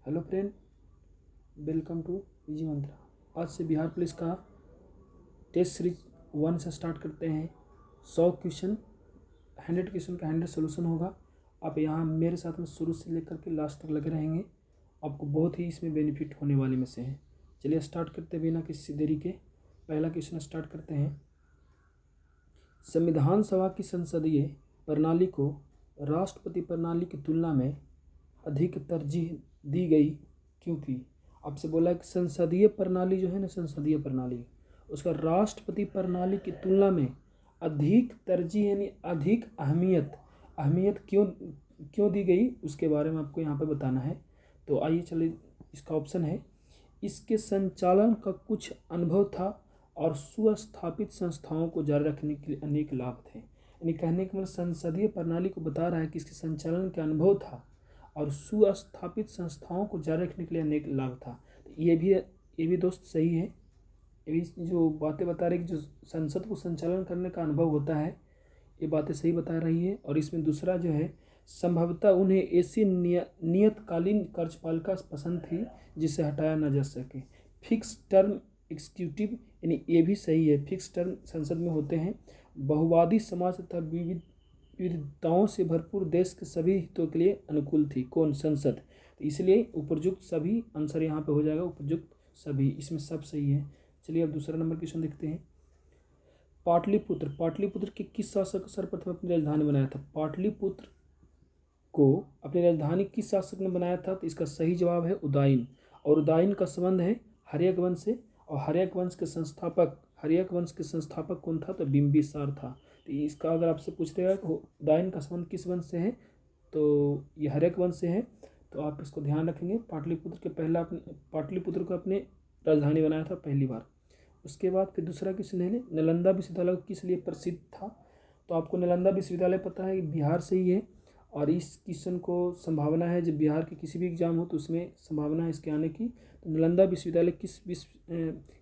Hello friend, welcome to easy mantra. आज से Bihar police का टेस्ट सीरीज 1 से स्टार्ट करते हैं। 100 क्वेश्चन, 100 क्वेश्चन का 100 सोल्यूशन होगा। आप यहाँ मेरे साथ में शुरू से लेकर के लास्ट तक लगे रहेंगे। आपको बहुत ही इसमें बेनिफिट होने वाले में से हैं। चलिए स्टार्ट करते बिना किसी देरी के पहला क्वेश्चन स्टार्ट करते हैं। संविधान सभा की संसदीय प्रणाली को राष्ट्रपति प्रणाली की तुलना में अधिक तरजीह दी गई क्योंकि आपसे बोला कि संसदीय प्रणाली जो है ना, संसदीय प्रणाली उसका राष्ट्रपति प्रणाली की तुलना में अधिक तरजीह यानी अधिक अहमियत क्यों दी गई, उसके बारे में आपको यहाँ पे बताना है। तो आइए चलिए, इसका ऑप्शन है इसके संचालन का कुछ अनुभव था और सुस्थापित संस्थाओं को जारी रखने के लिए अनेक लाभ थे। यानी कहने के मतलब संसदीय प्रणाली को बता रहा है कि इसके संचालन का अनुभव था और सुस्थापित संस्थाओं को जारी रखने के लिए अनेक लाभ था। तो ये भी दोस्त सही है। ये भी जो बातें बता रही कि जो संसद को संचालन करने का अनुभव होता है, ये बातें सही बता रही है। और इसमें दूसरा जो है, संभवतः उन्हें ऐसी नियतकालीन कार्यपालिका पसंद थी जिसे हटाया न जा सके। फिक्स टर्म एग्जीक्यूटिव, यानी ये भी सही है। फिक्स टर्म संसद में होते हैं। बहुवादी समाज तथा विविधताओं से भरपूर देश के सभी हितों के लिए अनुकूल थी। कौन? संसद। तो इसलिए उपयुक्त सभी आंसर यहाँ पे हो जाएगा, उपयुक्त सभी, इसमें सब सही है। चलिए अब दूसरा नंबर क्वेश्चन देखते हैं। पाटलिपुत्र के किस शासक सर्वप्रथम अपनी राजधानी बनाया था? पाटलिपुत्र को अपनी राजधानी किस शासक ने बनाया था? तो इसका सही जवाब है उदयन। और उदयन का संबंध है हर्यक वंश से, और हर्यक वंश के संस्थापक कौन था? तो बिंबिसार था। तो इसका अगर आपसे पूछते हैं कि उदयन का संबंध किस वंश से है, तो ये हर्यक वंश से है। तो आप इसको ध्यान रखेंगे। पाटलिपुत्र को अपने राजधानी बनाया था पहली बार। उसके बाद फिर दूसरा क्वेश्चन है, नालंदा विश्वविद्यालय किस लिए प्रसिद्ध था? तो आपको नालंदा विश्वविद्यालय पता है कि बिहार से ही है। और इस क्वेश्चन को संभावना है जब बिहार के किसी भी एग्जाम हो तो उसमें संभावना है इसके आने की। तो नालंदा विश्वविद्यालय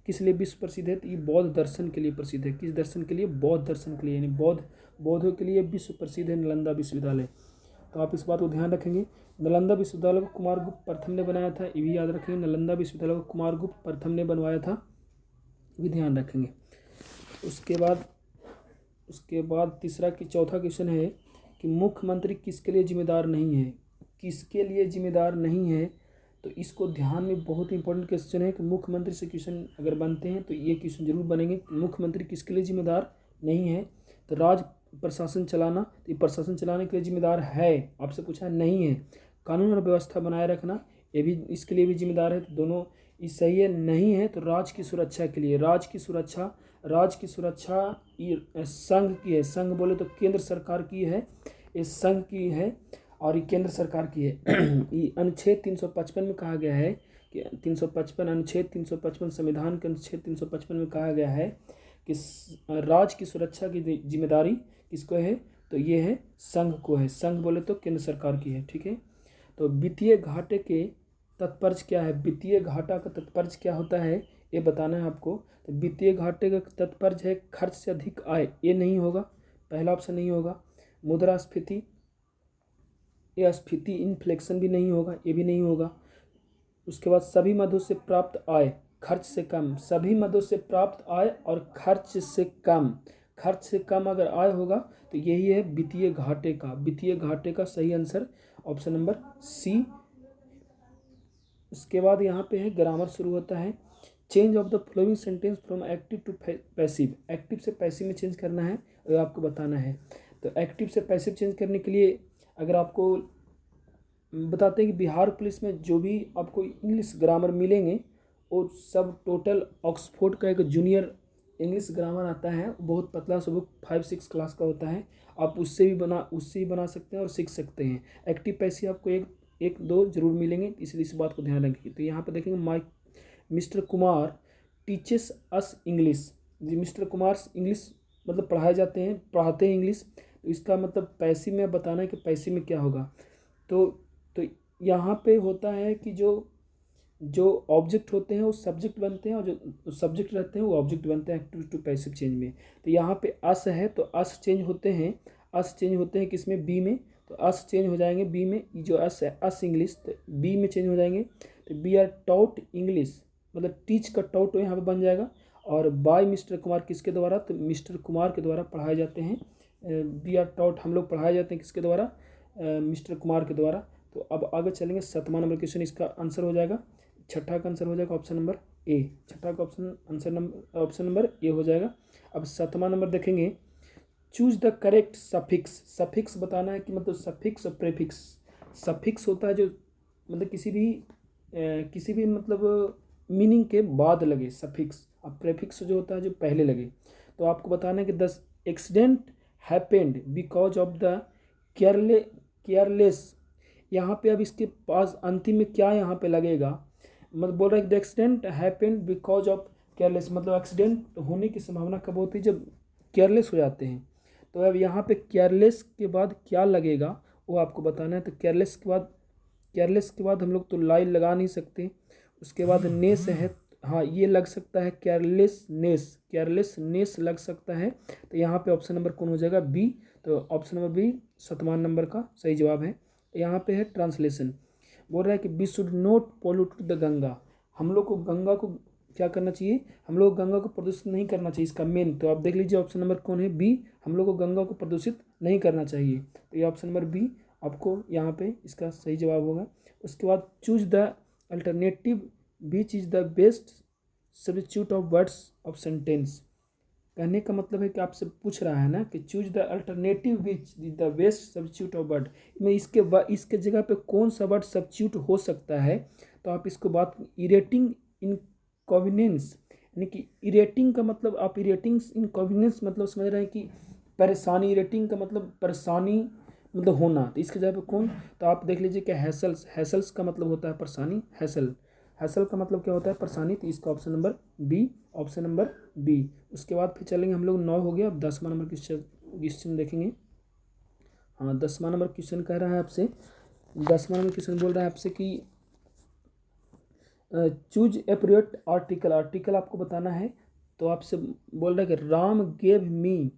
किस लिए विश्व प्रसिद्ध है? तो ये बौद्ध दर्शन के लिए प्रसिद्ध है। किस दर्शन के लिए? बौद्ध दर्शन के लिए, यानी बौद्धों के लिए विश्व प्रसिद्ध है नालंदा विश्वविद्यालय। तो आप इस बात को ध्यान रखेंगे। नालंदा विश्वविद्यालय को कुमारगुप्त प्रथम ने बनाया था, ये भी याद रखेंगे। नालंदा विश्वविद्यालय को कुमारगुप्त प्रथम ने बनवाया था, भी ध्यान रखेंगे। उसके बाद चौथा क्वेश्चन है कि मुख्यमंत्री किसके लिए जिम्मेदार नहीं है? किसके लिए जिम्मेदार नहीं है? तो इसको ध्यान में, बहुत इंपॉर्टेंट क्वेश्चन है कि मुख्यमंत्री से क्वेश्चन अगर बनते हैं तो ये क्वेश्चन जरूर बनेंगे। मुख्यमंत्री किसके लिए जिम्मेदार नहीं है? तो राज प्रशासन चलाना, तो ये प्रशासन चलाने के लिए जिम्मेदार है, आपसे पूछा नहीं है। कानून और व्यवस्था बनाए रखना, ये भी इसके लिए भी जिम्मेदार है। तो दोनों ये सही है। नहीं है तो राज की सुरक्षा के लिए, राज की सुरक्षा ये संघ की है। संघ बोले तो केंद्र सरकार की है, ये संघ की है और ये केंद्र सरकार की है। ये अनुच्छेद 355 में कहा गया है कि अनुच्छेद 355 संविधान के अनुच्छेद 355 में कहा गया है कि राज की सुरक्षा की जिम्मेदारी किसको है? तो ये है संघ को है। संघ बोले तो केंद्र सरकार की है, ठीक है। तो वित्तीय घाटे के तात्पर्य क्या है? वित्तीय घाटा का तात्पर्य क्या होता है, ये बताना है आपको। तो वित्तीय घाटे का तात्पर्य है खर्च से अधिक आय, ये नहीं होगा, पहला ऑप्शन नहीं होगा। मुद्रास्फीति, ये स्फीति इन्फ्लेक्शन भी नहीं होगा, ये भी नहीं होगा। उसके बाद सभी मदों से प्राप्त आय खर्च से कम, सभी मदों से प्राप्त आय और खर्च से कम अगर आय होगा तो यही है वित्तीय घाटे का सही आंसर ऑप्शन नंबर सी। उसके बाद यहाँ पे है ग्रामर शुरू होता है। Change of the flowing sentence from active to passive, active से पैसिव में चेंज करना है और आपको बताना है। तो एक्टिव से पैसिव चेंज करने के लिए अगर आपको बताते हैं कि बिहार पुलिस में जो भी आपको इंग्लिश ग्रामर मिलेंगे वो सब टोटल ऑक्सफोर्ड का एक जूनियर इंग्लिश ग्रामर आता है, बहुत पतला सा बुक 5-6 क्लास का होता है। आप उससे ही बना सकते हैं और सीख सकते हैं। एक्टिव पैसिव आपको एक दो जरूर मिलेंगे, इसलिए इस बात को ध्यान रखिए। तो यहाँ पे देखेंगे mister Kumar teaches us English. Mister Kumar English मतलब पढ़ाते हैं इंग्लिश। तो इसका मतलब पैसिव में बताना है कि पैसिव में क्या होगा। तो यहाँ पे होता है कि जो ऑब्जेक्ट होते हैं वो सब्जेक्ट बनते हैं और जो सब्जेक्ट रहते हैं वो ऑब्जेक्ट बनते हैं एक्टिव टू पैसिव चेंज में। तो यहाँ पे अस है तो अस चेंज होते हैं किसमें? बी में। तो अस चेंज हो जाएंगे बी में, जो अस इंग्लिश तो बी में चेंज हो जाएंगे। तो बी आर टॉट इंग्लिश, मतलब टीच का टॉट यहाँ पे बन जाएगा। और बाय मिस्टर कुमार किसके द्वारा, तो मिस्टर कुमार के द्वारा पढ़ाए जाते हैं। बी आर टॉट हम लोग पढ़ाए जाते हैं किसके द्वारा, मिस्टर कुमार के द्वारा। तो अब आगे चलेंगे, 7वां नंबर क्वेश्चन इसका आंसर हो जाएगा, छठा का आंसर हो जाएगा ऑप्शन नंबर ए। छठा का ऑप्शन नंबर ए हो जाएगा। अब 7वां नंबर देखेंगे, choose the correct suffix. Suffix बताना है कि मतलब सफिक्स और प्रेफिक्स। सफिक्स होता है जो मतलब किसी भी मतलब मीनिंग के बाद लगे सफिक्स, और प्रेफिक्स जो होता है जो पहले लगे। तो आपको बताना है कि the accident happened because of the careless. यहाँ पे अब इसके पास अंतिम में क्या यहाँ पे लगेगा, मतलब बोल रहा है कि the accident happened because of careless, मतलब एक्सीडेंट होने की संभावना कब होती है, जब केयरलेस हो जाते हैं। तो अब यहाँ पे केयरलेस के बाद क्या लगेगा वो आपको बताना है। तो केयरलेस के बाद हम लोग तो लाइन लगा नहीं सकते। उसके बाद नेस है, हाँ ये लग सकता है, केयरलेसनेस लग सकता है। तो यहाँ पे ऑप्शन नंबर कौन हो जाएगा, बी। तो ऑप्शन नंबर बी 7वां नंबर का सही जवाब है। यहाँ पे है ट्रांसलेशन, बोल रहा है कि we should not pollute the Ganga. हम लोग को गंगा को क्या करना चाहिए, हम लोग गंगा को प्रदूषित नहीं करना चाहिए, इसका मेन। तो आप देख लीजिए ऑप्शन नंबर कौन है, बी। हम लोग को गंगा को प्रदूषित नहीं करना चाहिए। तो ये ऑप्शन नंबर बी आपको यहाँ पे इसका सही जवाब होगा। उसके बाद choose the alternative which is the best substitute of words of sentence. कहने का मतलब है कि आपसे पूछ रहा है ना कि choose the alternative which the best substitute of word में इसके जगह पे कौन सा वर्ड सब्स्टिट्यूट हो सकता है। तो आप इसको बात इरेटिंग इनकन्वीनियंस, यानी कि इरेटिंग का मतलब आप इरेटिंग इनकन्वीनियंस मतलब समझ रहे हैं कि परेशानी, इरेटिंग का मतलब परेशानी मतलब होना। तो इसके जगह पे कौन, तो आप देख लीजिए कि हैसल्स का मतलब होता है परेशानी, हैसल का मतलब क्या होता है, परेशानी। तो इसका option number B, option number B. उसके बाद फिर चलेंगे हम लोग, 9 हो गया। अब 10वां नंबर क्वेश्चन देखेंगे। हाँ 10वां नंबर क्वेश्चन कह रहा है आपसे, 10वां नंबर क्वेश्चन बोल रहा है आपसे कि चूज एप्रोप्रिएट आर्टिकल। आर्टिकल आपको बताना है। तो आपसे बोल रहा है कि राम गेव मी,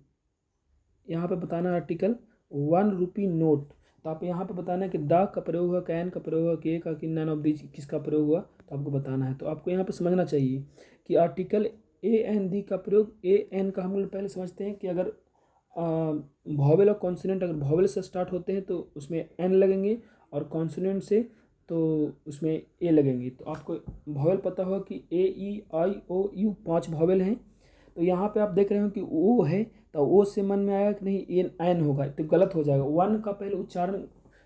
यहाँ पे बताना है आर्टिकल 1 रुपी नोट। तो आप यहाँ पे बताना है कि द का प्रयोग हुआ, कैन का प्रयोग हुआ, के का, कि नन ऑफ दीज किसका प्रयोग हुआ, तो आपको बताना है। तो आपको यहाँ पे समझना चाहिए कि आर्टिकल ए एन दी का प्रयोग, ए एन का हम लोग पहले समझते हैं कि अगर वॉवेल और कॉन्सोनेंट अगर वॉवेल से स्टार्ट होते हैं तो उसमें एन लगेंगे, और कॉन्सोनेंट से तो उसमें ए लगेंगे। तो आपको वॉवेल पता होगा कि ए ई आई ओ यू 5 वॉवेल हैं। तो यहाँ पे आप देख रहे हो कि ओ है, तो ओ से मन में आया कि नहीं एन होगा, तो गलत हो जाएगा। 1 का पहले उच्चारण,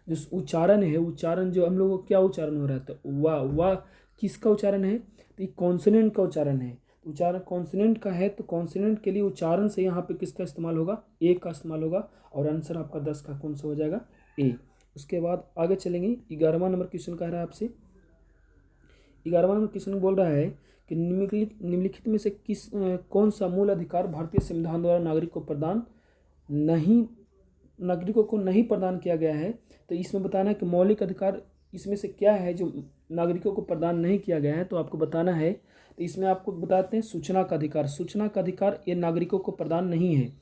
जो उच्चारण है, उच्चारण जो हम लोग को क्या उच्चारण हो रहा है, तो वाह किसका उच्चारण है, तो ये कॉन्सोनेंट का उच्चारण है। तो उच्चारण कॉन्सोनेंट का है, तो कॉन्सोनेंट के लिए उच्चारण से यहाँ पे किसका इस्तेमाल होगा, ए का इस्तेमाल होगा। और आंसर आपका 10 का कौन सा हो जाएगा, ए। उसके बाद आगे चलेंगे, 11वां नंबर क्वेश्चन कह रहा है आपसे। 11वां नंबर क्वेश्चन बोल रहा है कि निम्नलिखित में से कौन सा मूल अधिकार भारतीय संविधान द्वारा नागरिकों को नहीं प्रदान किया गया है। तो इसमें बताना है कि मौलिक अधिकार इसमें से क्या है जो नागरिकों को प्रदान नहीं किया गया है। तो आपको बताना है, तो इसमें आपको बताते हैं सूचना का अधिकार। सूचना का अधिकार ये नागरिकों को प्रदान नहीं है।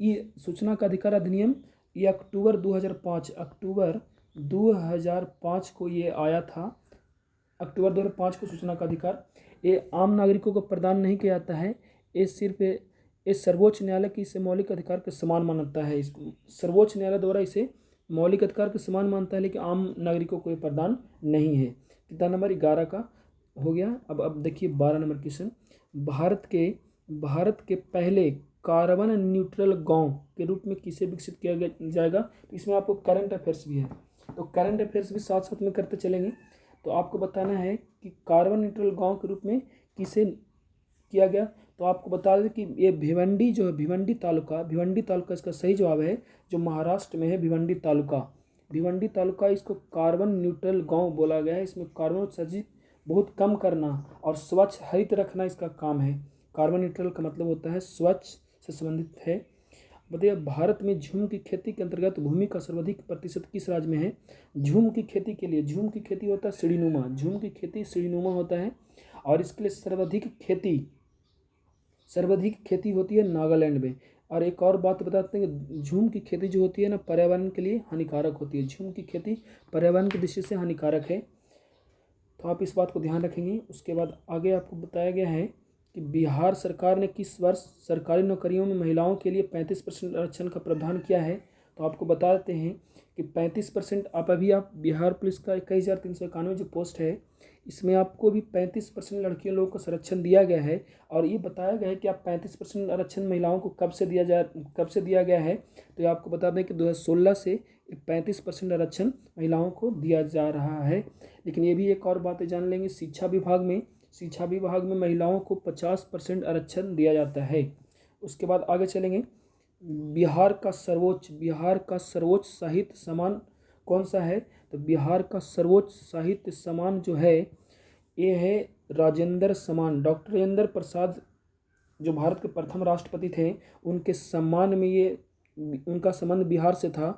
ये सूचना का अधिकार अधिनियम ये अक्टूबर 2005 को ये आया था। अक्टूबर 2005 को सूचना का अधिकार ये आम नागरिकों को प्रदान नहीं किया जाता है। ये सिर्फ इस सर्वोच्च न्यायालय की इसे मौलिक अधिकार के समान मानता है। इसको सर्वोच्च न्यायालय द्वारा इसे मौलिक अधिकार के समान मानता है, लेकिन आम नागरिकों को ये प्रदान नहीं है। कितना नंबर 11 का हो गया। अब देखिए 12 नंबर क्वेश्चन, भारत के पहले कार्बन न्यूट्रल गांव के रूप में किसे विकसित किया जाएगा। तो इसमें आपको करंट अफेयर्स भी है, तो करंट अफेयर्स भी साथ साथ में करते चलेंगे। तो आपको बताना है कि कार्बन न्यूट्रल गांव के रूप में किसे किया गया। तो आपको बता दें कि ये भिवंडी जो है, भिवंडी तालुका इसका सही जवाब है, जो महाराष्ट्र में है भिवंडी तालुका। इसको कार्बन न्यूट्रल गांव बोला गया है। इसमें कार्बन उत्सर्जित बहुत कम करना और स्वच्छ हरित रखना इसका काम है। कार्बन न्यूट्रल का मतलब होता है स्वच्छ से संबंधित है। बताइए भारत में झूम की खेती के अंतर्गत भूमि का सर्वाधिक प्रतिशत किस राज्य में है। झूम की खेती के लिए, झूम की खेती होता है सीढ़ीनुमा, झूम की खेती सीढ़ीनुमा होता है, और इसके लिए सर्वाधिक खेती होती है नागालैंड में। और एक और बात बताते हैं कि झूम की खेती जो होती है ना, पर्यावरण के लिए हानिकारक होती है। झूम की खेती पर्यावरण की दृष्टि से हानिकारक है, तो आप इस बात को ध्यान रखेंगे। उसके बाद आगे आपको बताया गया है कि बिहार सरकार ने किस वर्ष सरकारी नौकरियों में महिलाओं के लिए 35% आरक्षण का प्रावधान किया है। तो आपको बता देते हैं कि 35%, आप बिहार पुलिस का 21,391 जो पोस्ट है, इसमें आपको भी 35% लड़कियों लोगों को संरक्षण दिया गया है। और ये बताया गया है कि आप 35% आरक्षण महिलाओं को कब से दिया गया है। तो ये आपको बता दें कि 2016 से 35% आरक्षण महिलाओं को दिया जा रहा है। लेकिन ये भी एक और बातें जान लेंगे, शिक्षा विभाग में महिलाओं को 50% आरक्षण दिया जाता है। उसके बाद आगे चलेंगे। बिहार का सर्वोच्च साहित्य सम्मान कौन सा है। तो बिहार का सर्वोच्च साहित्य सम्मान जो है, ये है राजेंद्र सम्मान। डॉक्टर राजेंद्र प्रसाद जो भारत के प्रथम राष्ट्रपति थे, उनके सम्मान में ये, उनका संबंध बिहार से था।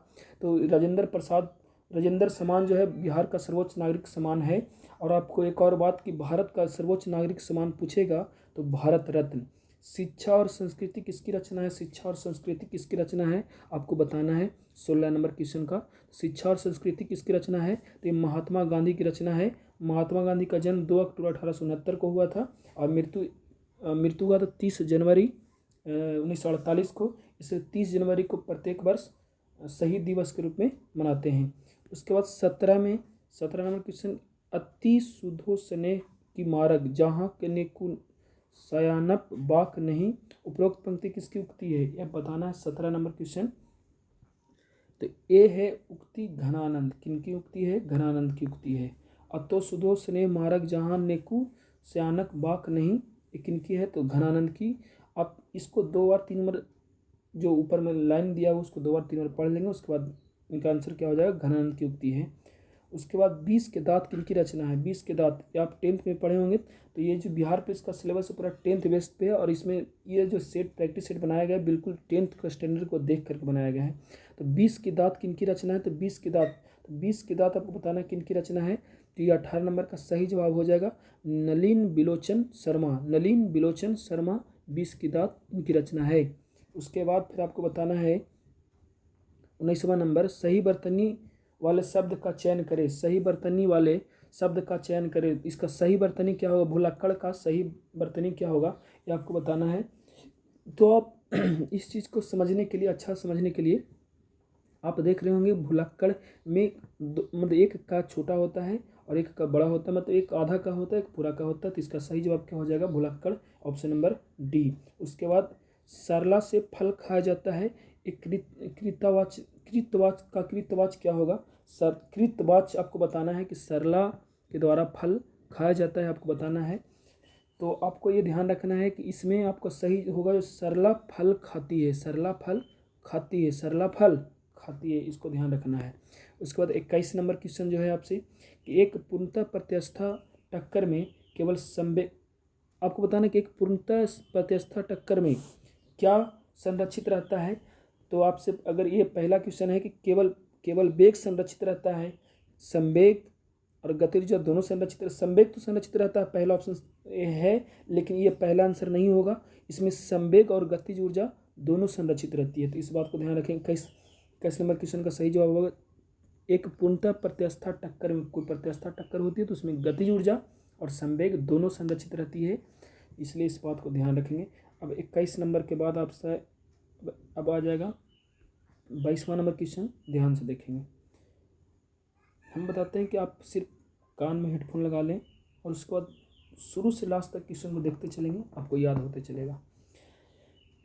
तो राजेंद्र सम्मान जो है बिहार का सर्वोच्च नागरिक सम्मान है। और आपको एक और बात कि भारत का सर्वोच्च नागरिक सम्मान पूछेगा तो भारत रत्न। शिक्षा और संस्कृति किसकी रचना है, आपको बताना है 16 नंबर क्वेश्चन का। शिक्षा और संस्कृति किसकी रचना है, तो ये महात्मा गांधी की रचना है। महात्मा गांधी का जन्म 2 अक्टूबर 1869 को हुआ था और मृत्यु हुआ था 30 जनवरी 1948 को। इसे 30 जनवरी को प्रत्येक वर्ष शहीद दिवस के रूप में मनाते हैं। उसके बाद 17 नंबर क्वेश्चन, अति सुधो स्नेह की मारग जहाँ के नेकु सयानप बाक नहीं, उपरोक्त पंक्ति किसकी उक्ति है, यह बताना है 17 नंबर क्वेश्चन। तो ये है उक्ति घनानंद। किनकी उक्ति है, घनानंद की उक्ति है। अतो सुधो स्नेह मारग जहाँ नेकु सयानक बाक नहीं, ये किनकी है, तो घनानंद की। आप इसको 2 बार 3 बार, जो ऊपर में लाइन दिया हुआ उसको 2 बार 3 बार पढ़ लेंगे। उसके बाद इनका आंसर क्या हो जाएगा, घनानंद की उक्ति है। उसके बाद 20 के दांत किनकी रचना है। 20 के दांत ये आप 10th में पढ़े होंगे। तो ये जो बिहार पुलिस का सिलेबस है पूरा 10th बेस्ड पे है, और इसमें ये जो प्रैक्टिस सेट बनाया गया है बिल्कुल 10th का स्टैंडर्ड को देख करके बनाया गया है। तो 20 के दांत किनकी रचना है, तो 20 के दांत आपको बताना है किनकी रचना है। तो ये 18 नंबर का सही जवाब हो जाएगा नलिन बिलोचन शर्मा 20 के दांत इनकी रचना है। उसके बाद फिर आपको बताना है 19वां नंबर, सही बर्तनी वाले शब्द का चयन करें। इसका सही बर्तनी क्या होगा, भुलक्कड़ का सही बर्तनी क्या होगा, ये आपको बताना है। तो आप इस चीज़ को समझने के लिए, अच्छा समझने के लिए, आप देख रहे होंगे भुलक्कड़ में मतलब एक का छोटा होता है और एक का बड़ा होता है, मतलब एक आधा का होता है एक पूरा का होता है। तो इसका सही जवाब क्या हो जाएगा, भुलक्कड़, ऑप्शन नंबर डी। उसके बाद सरला से फल खाया जाता है, एक कृतवाच क्या होगा, कृतवाच आपको बताना है कि सरला के द्वारा फल खाया जाता है, आपको बताना है। तो आपको ये ध्यान रखना है कि इसमें आपको सही होगा जो सरला फल खाती है, इसको ध्यान रखना है। उसके बाद 21 नंबर क्वेश्चन जो है आपसे कि एक पूर्णतः प्रत्यस्था टक्कर में केवल संवेग, आपको बताना है कि एक पूर्णतः प्रत्यस्था टक्कर में क्या संरक्षित रहता है। तो आपसे अगर ये पहला क्वेश्चन है कि केवल वेग संरक्षित रहता है, संवेग और गतिज ऊर्जा दोनों संरक्षित, संवेग तो संरक्षित रहता है, पहला ऑप्शन है, लेकिन ये पहला आंसर नहीं होगा। इसमें संवेग और गतिज ऊर्जा दोनों संरक्षित रहती है। तो इस बात को ध्यान रखें। 21 नंबर क्वेश्चन का सही जवाब होगा एक पूर्णतः प्रत्यस्था टक्कर में, कोई प्रत्यस्था टक्कर होती है तो उसमें गतिज ऊर्जा और संवेग दोनों संरक्षित रहती है, इसलिए इस बात को ध्यान रखेंगे। अब 21 नंबर के बाद आपसे अब आ जाएगा 22वां नंबर क्वेश्चन, ध्यान से देखेंगे। हम बताते हैं कि आप सिर्फ कान में हेडफोन लगा लें और उसके बाद शुरू से लास्ट तक क्वेश्चन को देखते चलेंगे, आपको याद होते चलेगा।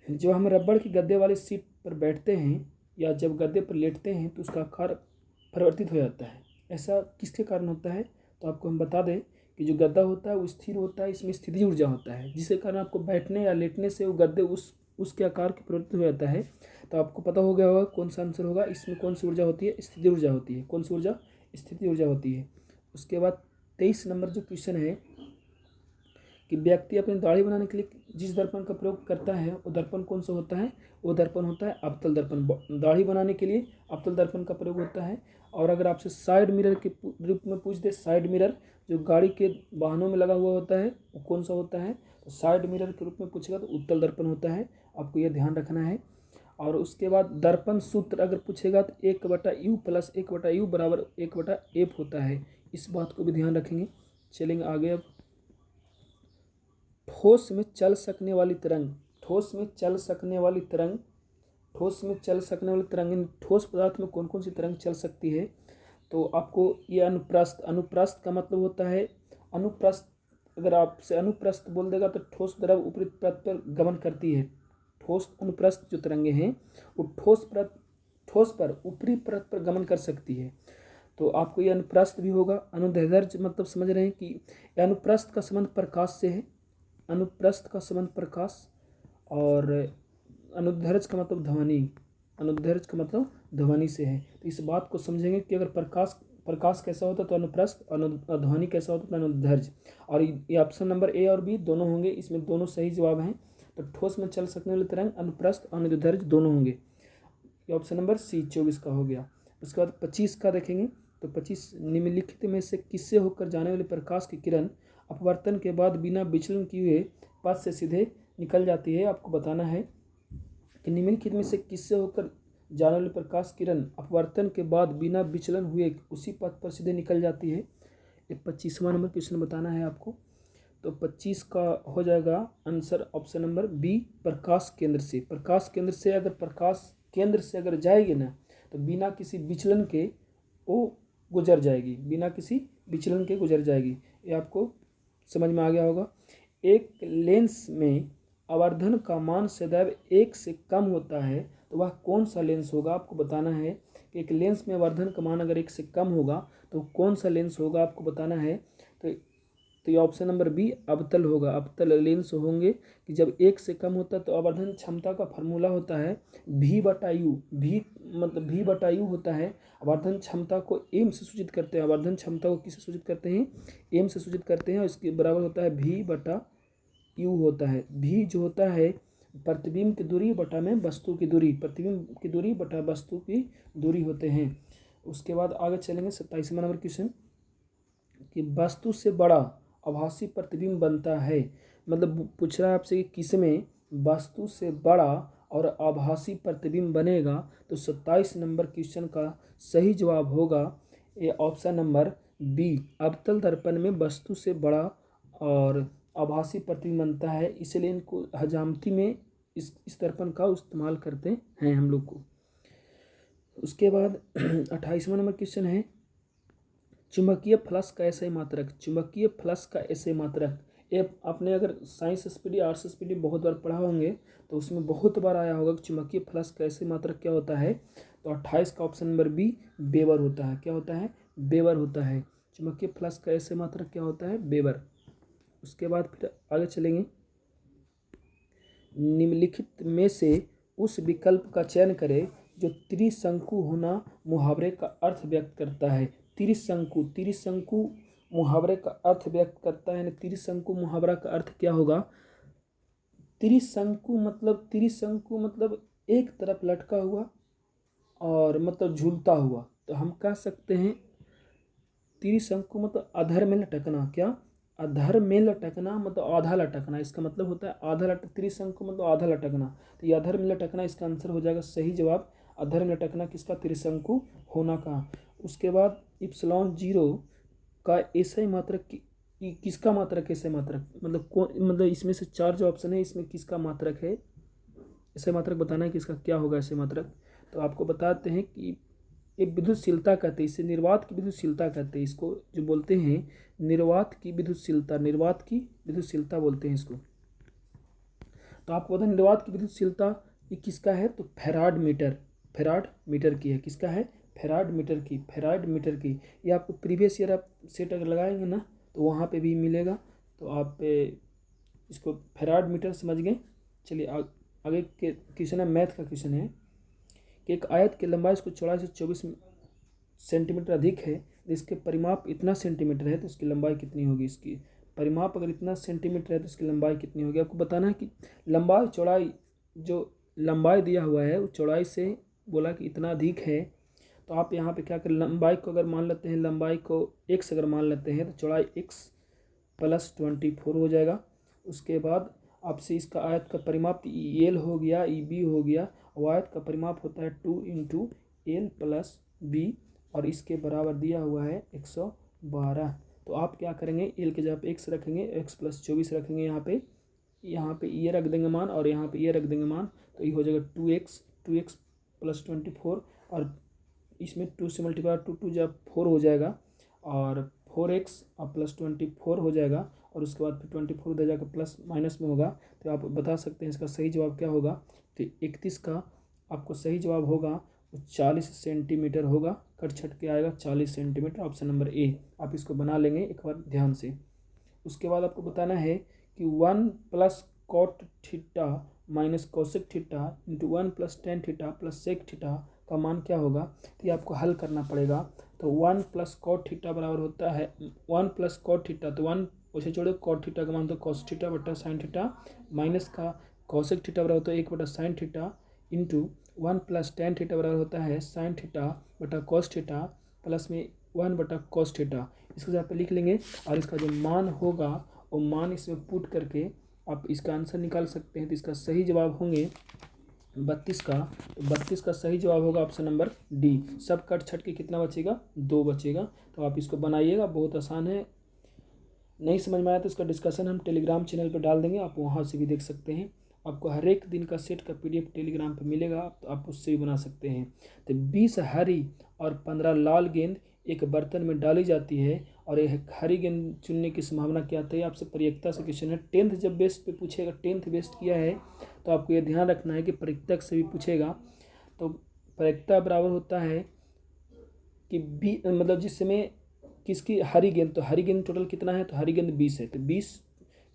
जब हम रबड़ की गद्दे वाली सीट पर बैठते हैं या जब गद्दे पर लेटते हैं तो उसका आकार परिवर्तित हो जाता है, ऐसा किसके कारण होता है। तो आपको हम बता दें कि जो गद्दा होता है वो स्थिर होता है, इसमें स्थिति ऊर्जा होता है, जिसके कारण आपको बैठने या लेटने से वो गद्दे उसके आकार के परिवर्तित हो जाता है। तो आपको पता हो गया होगा कौन सा आंसर होगा, इसमें कौन सी ऊर्जा होती है, स्थिति ऊर्जा होती है। कौन सी ऊर्जा, स्थिति ऊर्जा होती है। उसके बाद 23 नंबर जो क्वेश्चन है कि व्यक्ति अपनी दाढ़ी बनाने के लिए जिस दर्पण का प्रयोग करता है वो दर्पण कौन सा होता है, वो दर्पण होता है अवतल दर्पण। दाढ़ी बनाने के लिए अवतल दर्पण का प्रयोग होता है। और अगर आपसे साइड मिरर के रूप में पूछ दे, साइड मिरर जो गाड़ी के वाहनों में लगा हुआ होता है वो कौन सा होता है, तो साइड मिरर के रूप में पूछेगा तो उत्तल दर्पण होता है, आपको यह ध्यान रखना है। और उसके बाद दर्पण सूत्र अगर पूछेगा तो 1/u प्लस 1/u बराबर 1/f होता है। इस बात को भी ध्यान रखेंगे। चलेंगे आगे। अब ठोस में चल सकने वाली तरंग, ठोस में चल सकने वाली तरंग, ठोस में चल सकने वाली तरंग, ठोस पदार्थ में कौन कौन सी तरंग चल सकती है? तो आपको ये अनुप्रस्थ, अनुप्रस्थ का मतलब होता है अनुप्रस्थ, अगर आपसे अनुप्रस्थ बोल देगा तो ठोस द्रव ऊपरी परत पर गमन करती है। ठोस अनुप्रस्थ जो तरंगे हैं वो ठोस पर ऊपरी परत पर गमन कर सकती है। तो आपको ये अनुप्रस्थ भी होगा। अनुदैर्ध्य मतलब समझ रहे हैं कि अनुप्रस्थ का संबंध प्रकाश से है, अनुप्रस्थ का संबंध प्रकाश, और अनुदैर्ध्य का मतलब ध्वनि, अनुदैर्ध्य का मतलब ध्वनि से है। तो इस बात को समझेंगे कि अगर प्रकाश कैसा होता है तो अनुप्रस्थ, और ध्वनि कैसा होता है तो अनुदैर्ध्य। और ये ऑप्शन नंबर ए और बी दोनों होंगे, इसमें दोनों सही जवाब हैं। तो ठोस में चल सकने वाली तरंग अनुप्रस्थ और अनुदैर्ध्य दोनों होंगे। ये ऑप्शन नंबर सी 24 का हो गया। उसके बाद 25 का देखेंगे। तो 25, निम्नलिखित में से किससे होकर जाने वाली प्रकाश की किरण अपवर्तन के बाद बिना विचलन किए पथ से सीधे निकल जाती है? आपको बताना है कि निम्नलिखित में से किससे होकर जाने वाली प्रकाश किरण अपवर्तन के बाद बिना विचलन हुए उसी पथ पर सीधे निकल जाती है। ये 25वां नंबर क्वेश्चन बताना है आपको। तो 25 का हो जाएगा आंसर ऑप्शन नंबर बी, प्रकाश केंद्र से। प्रकाश केंद्र से अगर प्रकाश केंद्र से अगर जाएगी ना तो बिना किसी विचलन के वो गुजर जाएगी, बिना किसी विचलन के गुजर जाएगी। ये आपको समझ में आ गया होगा। एक लेंस में आवर्धन का मान सदैव 1 से कम होता है तो वह कौन सा लेंस होगा? आपको बताना है कि एक लेंस में आवर्धन का मान अगर 1 से कम होगा तो कौन सा लेंस होगा, आपको बताना है। तो ये ऑप्शन नंबर बी अवतल होगा। अवतल लेंस होंगे कि जब 1 से कम होता है तो आवर्धन क्षमता का फार्मूला होता है V/U। भी मतलब V/U होता है। आवर्धन क्षमता को एम से सूचित करते हैं, आवर्धन क्षमता को किससे सूचित करते हैं? एम से सूचित करते हैं। और इसके बराबर होता है V/U होता है। भी जो होता है प्रतिबिंब की दूरी बटा में वस्तु की दूरी, प्रतिबिंब की दूरी बटा वस्तु की दूरी होते हैं। उसके बाद आगे चलेंगे 27वां नंबर क्वेश्चन कि वस्तु से बड़ा आभासी प्रतिबिंब बनता है। मतलब पूछ रहा है आपसे कि किसमें वस्तु से बड़ा और आभासी प्रतिबिंब बनेगा? तो 27 नंबर क्वेश्चन का सही जवाब होगा ये ऑप्शन नंबर बी, अवतल दर्पण में वस्तु से बड़ा और आभासी प्रतिबिंब बनता है। इसलिए इनको हजामती में इस दर्पण का इस्तेमाल करते हैं हम लोग को। उसके बाद 28वां नंबर क्वेश्चन है चुंबकीय फ्लक्स का एसआई मात्रक। चुंबकीय फ्लक्स का एसआई मात्रक, ये आपने अगर साइंस एसपीडी आर्ट्स एसपीडी बहुत बार पढ़ा होंगे तो उसमें बहुत बार आया होगा कि चुंबकीय फ्लक्स का एसआई मात्रक क्या होता है। तो 28 का ऑप्शन नंबर बी वेबर होता है। क्या होता है? वेबर होता है। चुंबकीय फ्लक्स का एसआई मात्रक क्या होता है? वेबर। उसके बाद फिर आगे चलेंगे। निम्नलिखित में से उस विकल्प का चयन करें जो त्रिशंकु होना मुहावरे का अर्थ व्यक्त करता है। त्रिशंकु, त्रिशंकु मुहावरे का अर्थ व्यक्त करता है। त्रिशंकु मुहावरा का अर्थ क्या होगा? त्रिशंकु मतलब एक तरफ लटका हुआ और मतलब झूलता हुआ। तो हम कह सकते हैं त्रिशंकु मतलब अधर में लटकना। क्या? अधर में लटकना मतलब आधा लटकना, इसका मतलब होता है आधा त्रिशंकु मतलब आधा लटकना। तो ये अधर में लटकना इसका आंसर हो जाएगा सही जवाब। अधर में लटकना किसका? त्रिशंकु होना का। उसके बाद इप्सिलॉन 0 का एसआई मात्रक किसका मात्रक? एसआई मात्रक मतलब कौन, मतलब इसमें से 4 जो ऑप्शन है इसमें किसका मात्रक है? एसआई मात्रक बताना है किसका क्या होगा एसआई मात्रक। तो आपको बताते हैं कि एक विद्युतशीलता कहते हैं इसे, निर्वात की विद्युतशीलता कहते हैं इसको, जो बोलते हैं निर्वात की विद्युतशीलता, निर्वात की विद्युतशीलता बोलते हैं इसको। तो आपको पता है निर्वात की विद्युतशीलता ये किसका है? तो फैराड मीटर, फैराड मीटर की है। किसका है? फैराड मीटर की, फैराड मीटर की। ये आपको प्रीवियस ईयर आप सेट अगर लगाएंगे ना तो वहाँ पे भी मिलेगा। तो आप इसको फैराड मीटर समझ गए। चलिए आगे के क्वेश्चन है, मैथ का क्वेश्चन है कि एक आयत की लंबाई उसको चौड़ाई से 24 सेंटीमीटर अधिक है, इसके परिमाप इतना सेंटीमीटर है तो उसकी लंबाई कितनी होगी? इसकी परिमाप अगर इतना सेंटीमीटर है तो इसकी लंबाई कितनी होगी? आपको बताना है कि लंबाई चौड़ाई, जो लंबाई दिया हुआ है उस चौड़ाई से बोला कि इतना अधिक है। तो आप यहाँ पे क्या करें, लंबाई को अगर मान लेते हैं, लंबाई को x अगर मान लेते हैं तो चौड़ाई x + 24 हो जाएगा। उसके बाद आपसे इसका आयत का परिमाप एल हो गया, ई बी हो गया, वो आयत का परिमाप होता है 2 इंटू एल प्लस बी और इसके बराबर दिया हुआ है 112। तो आप क्या करेंगे, एल के जगह पे एक्स रखेंगे, एक्स प्लस 24 रखेंगे यहाँ पे ये रख देंगे मान और यहाँ पे ये रख देंगे मान। तो ये हो जाएगा 2x प्लस 24 और इसमें 2 से मल्टीप्लाई 2 जब 4 हो जाएगा और 4x और प्लस 24 हो जाएगा और उसके बाद फिर 24 उधर जाकर प्लस माइनस में होगा। तो आप बता सकते हैं इसका सही जवाब क्या होगा। तो 31 का आपको सही जवाब होगा वो 40 सेंटीमीटर होगा, कट छट के आएगा 40 सेंटीमीटर, ऑप्शन नंबर ए। आप इसको बना लेंगे एक बार ध्यान से। उसके बाद आपको बताना है कि 1 plus cot theta minus cosec theta into 1 plus tan theta plus sec theta का मान क्या होगा। तो ये आपको हल करना पड़ेगा। तो 1 प्लस कॉट थीटा बराबर होता है 1 प्लस कॉट थीटा, तो 1 उसे छोड़ो, कॉट थीटा का मान तो कॉस थीटा बटा साइन थीटा माइनस का कॉसेक थीटा बराबर होता है 1 बटा sine theta into 1 plus tan theta बराबर होता है साइन थीटा बटा कॉस थीटा प्लस में 1 बटा कॉस थीटा। इसको यहाँ पे लिख लेंगे और इसका जो मान होगा वो मान इसमें पुट करके आप इसका आंसर निकाल सकते हैं। तो इसका सही जवाब होंगे 32 का। तो 32 का सही जवाब होगा ऑप्शन नंबर डी। सब कट छट के कितना बचेगा, 2 बचेगा। तो आप इसको बनाइएगा, बहुत आसान है। नहीं समझ में आया तो इसका डिस्कशन हम टेलीग्राम चैनल पर डाल देंगे, आप वहाँ से भी देख सकते हैं। आपको हर एक दिन का सेट का PDF टेलीग्राम पे मिलेगा, तो आप उससे भी बना सकते हैं। तो 20 हरी और 15 लाल गेंद एक बर्तन में डाली जाती है और एक हरी गेंद चुनने की संभावना क्या आती है। आपसे प्रयोक्ता से क्वेश्चन है, 10th जब बेस्ट पे पूछेगा, 10th बेस्ट किया है तो आपको ये ध्यान रखना है कि प्रयोक्ता से भी पूछेगा। तो प्रयोक्ता बराबर होता है कि मतलब जिस समय किसकी हरी गेंद, तो हरी गेंद टोटल कितना है, तो हरी गेंद 20 है। तो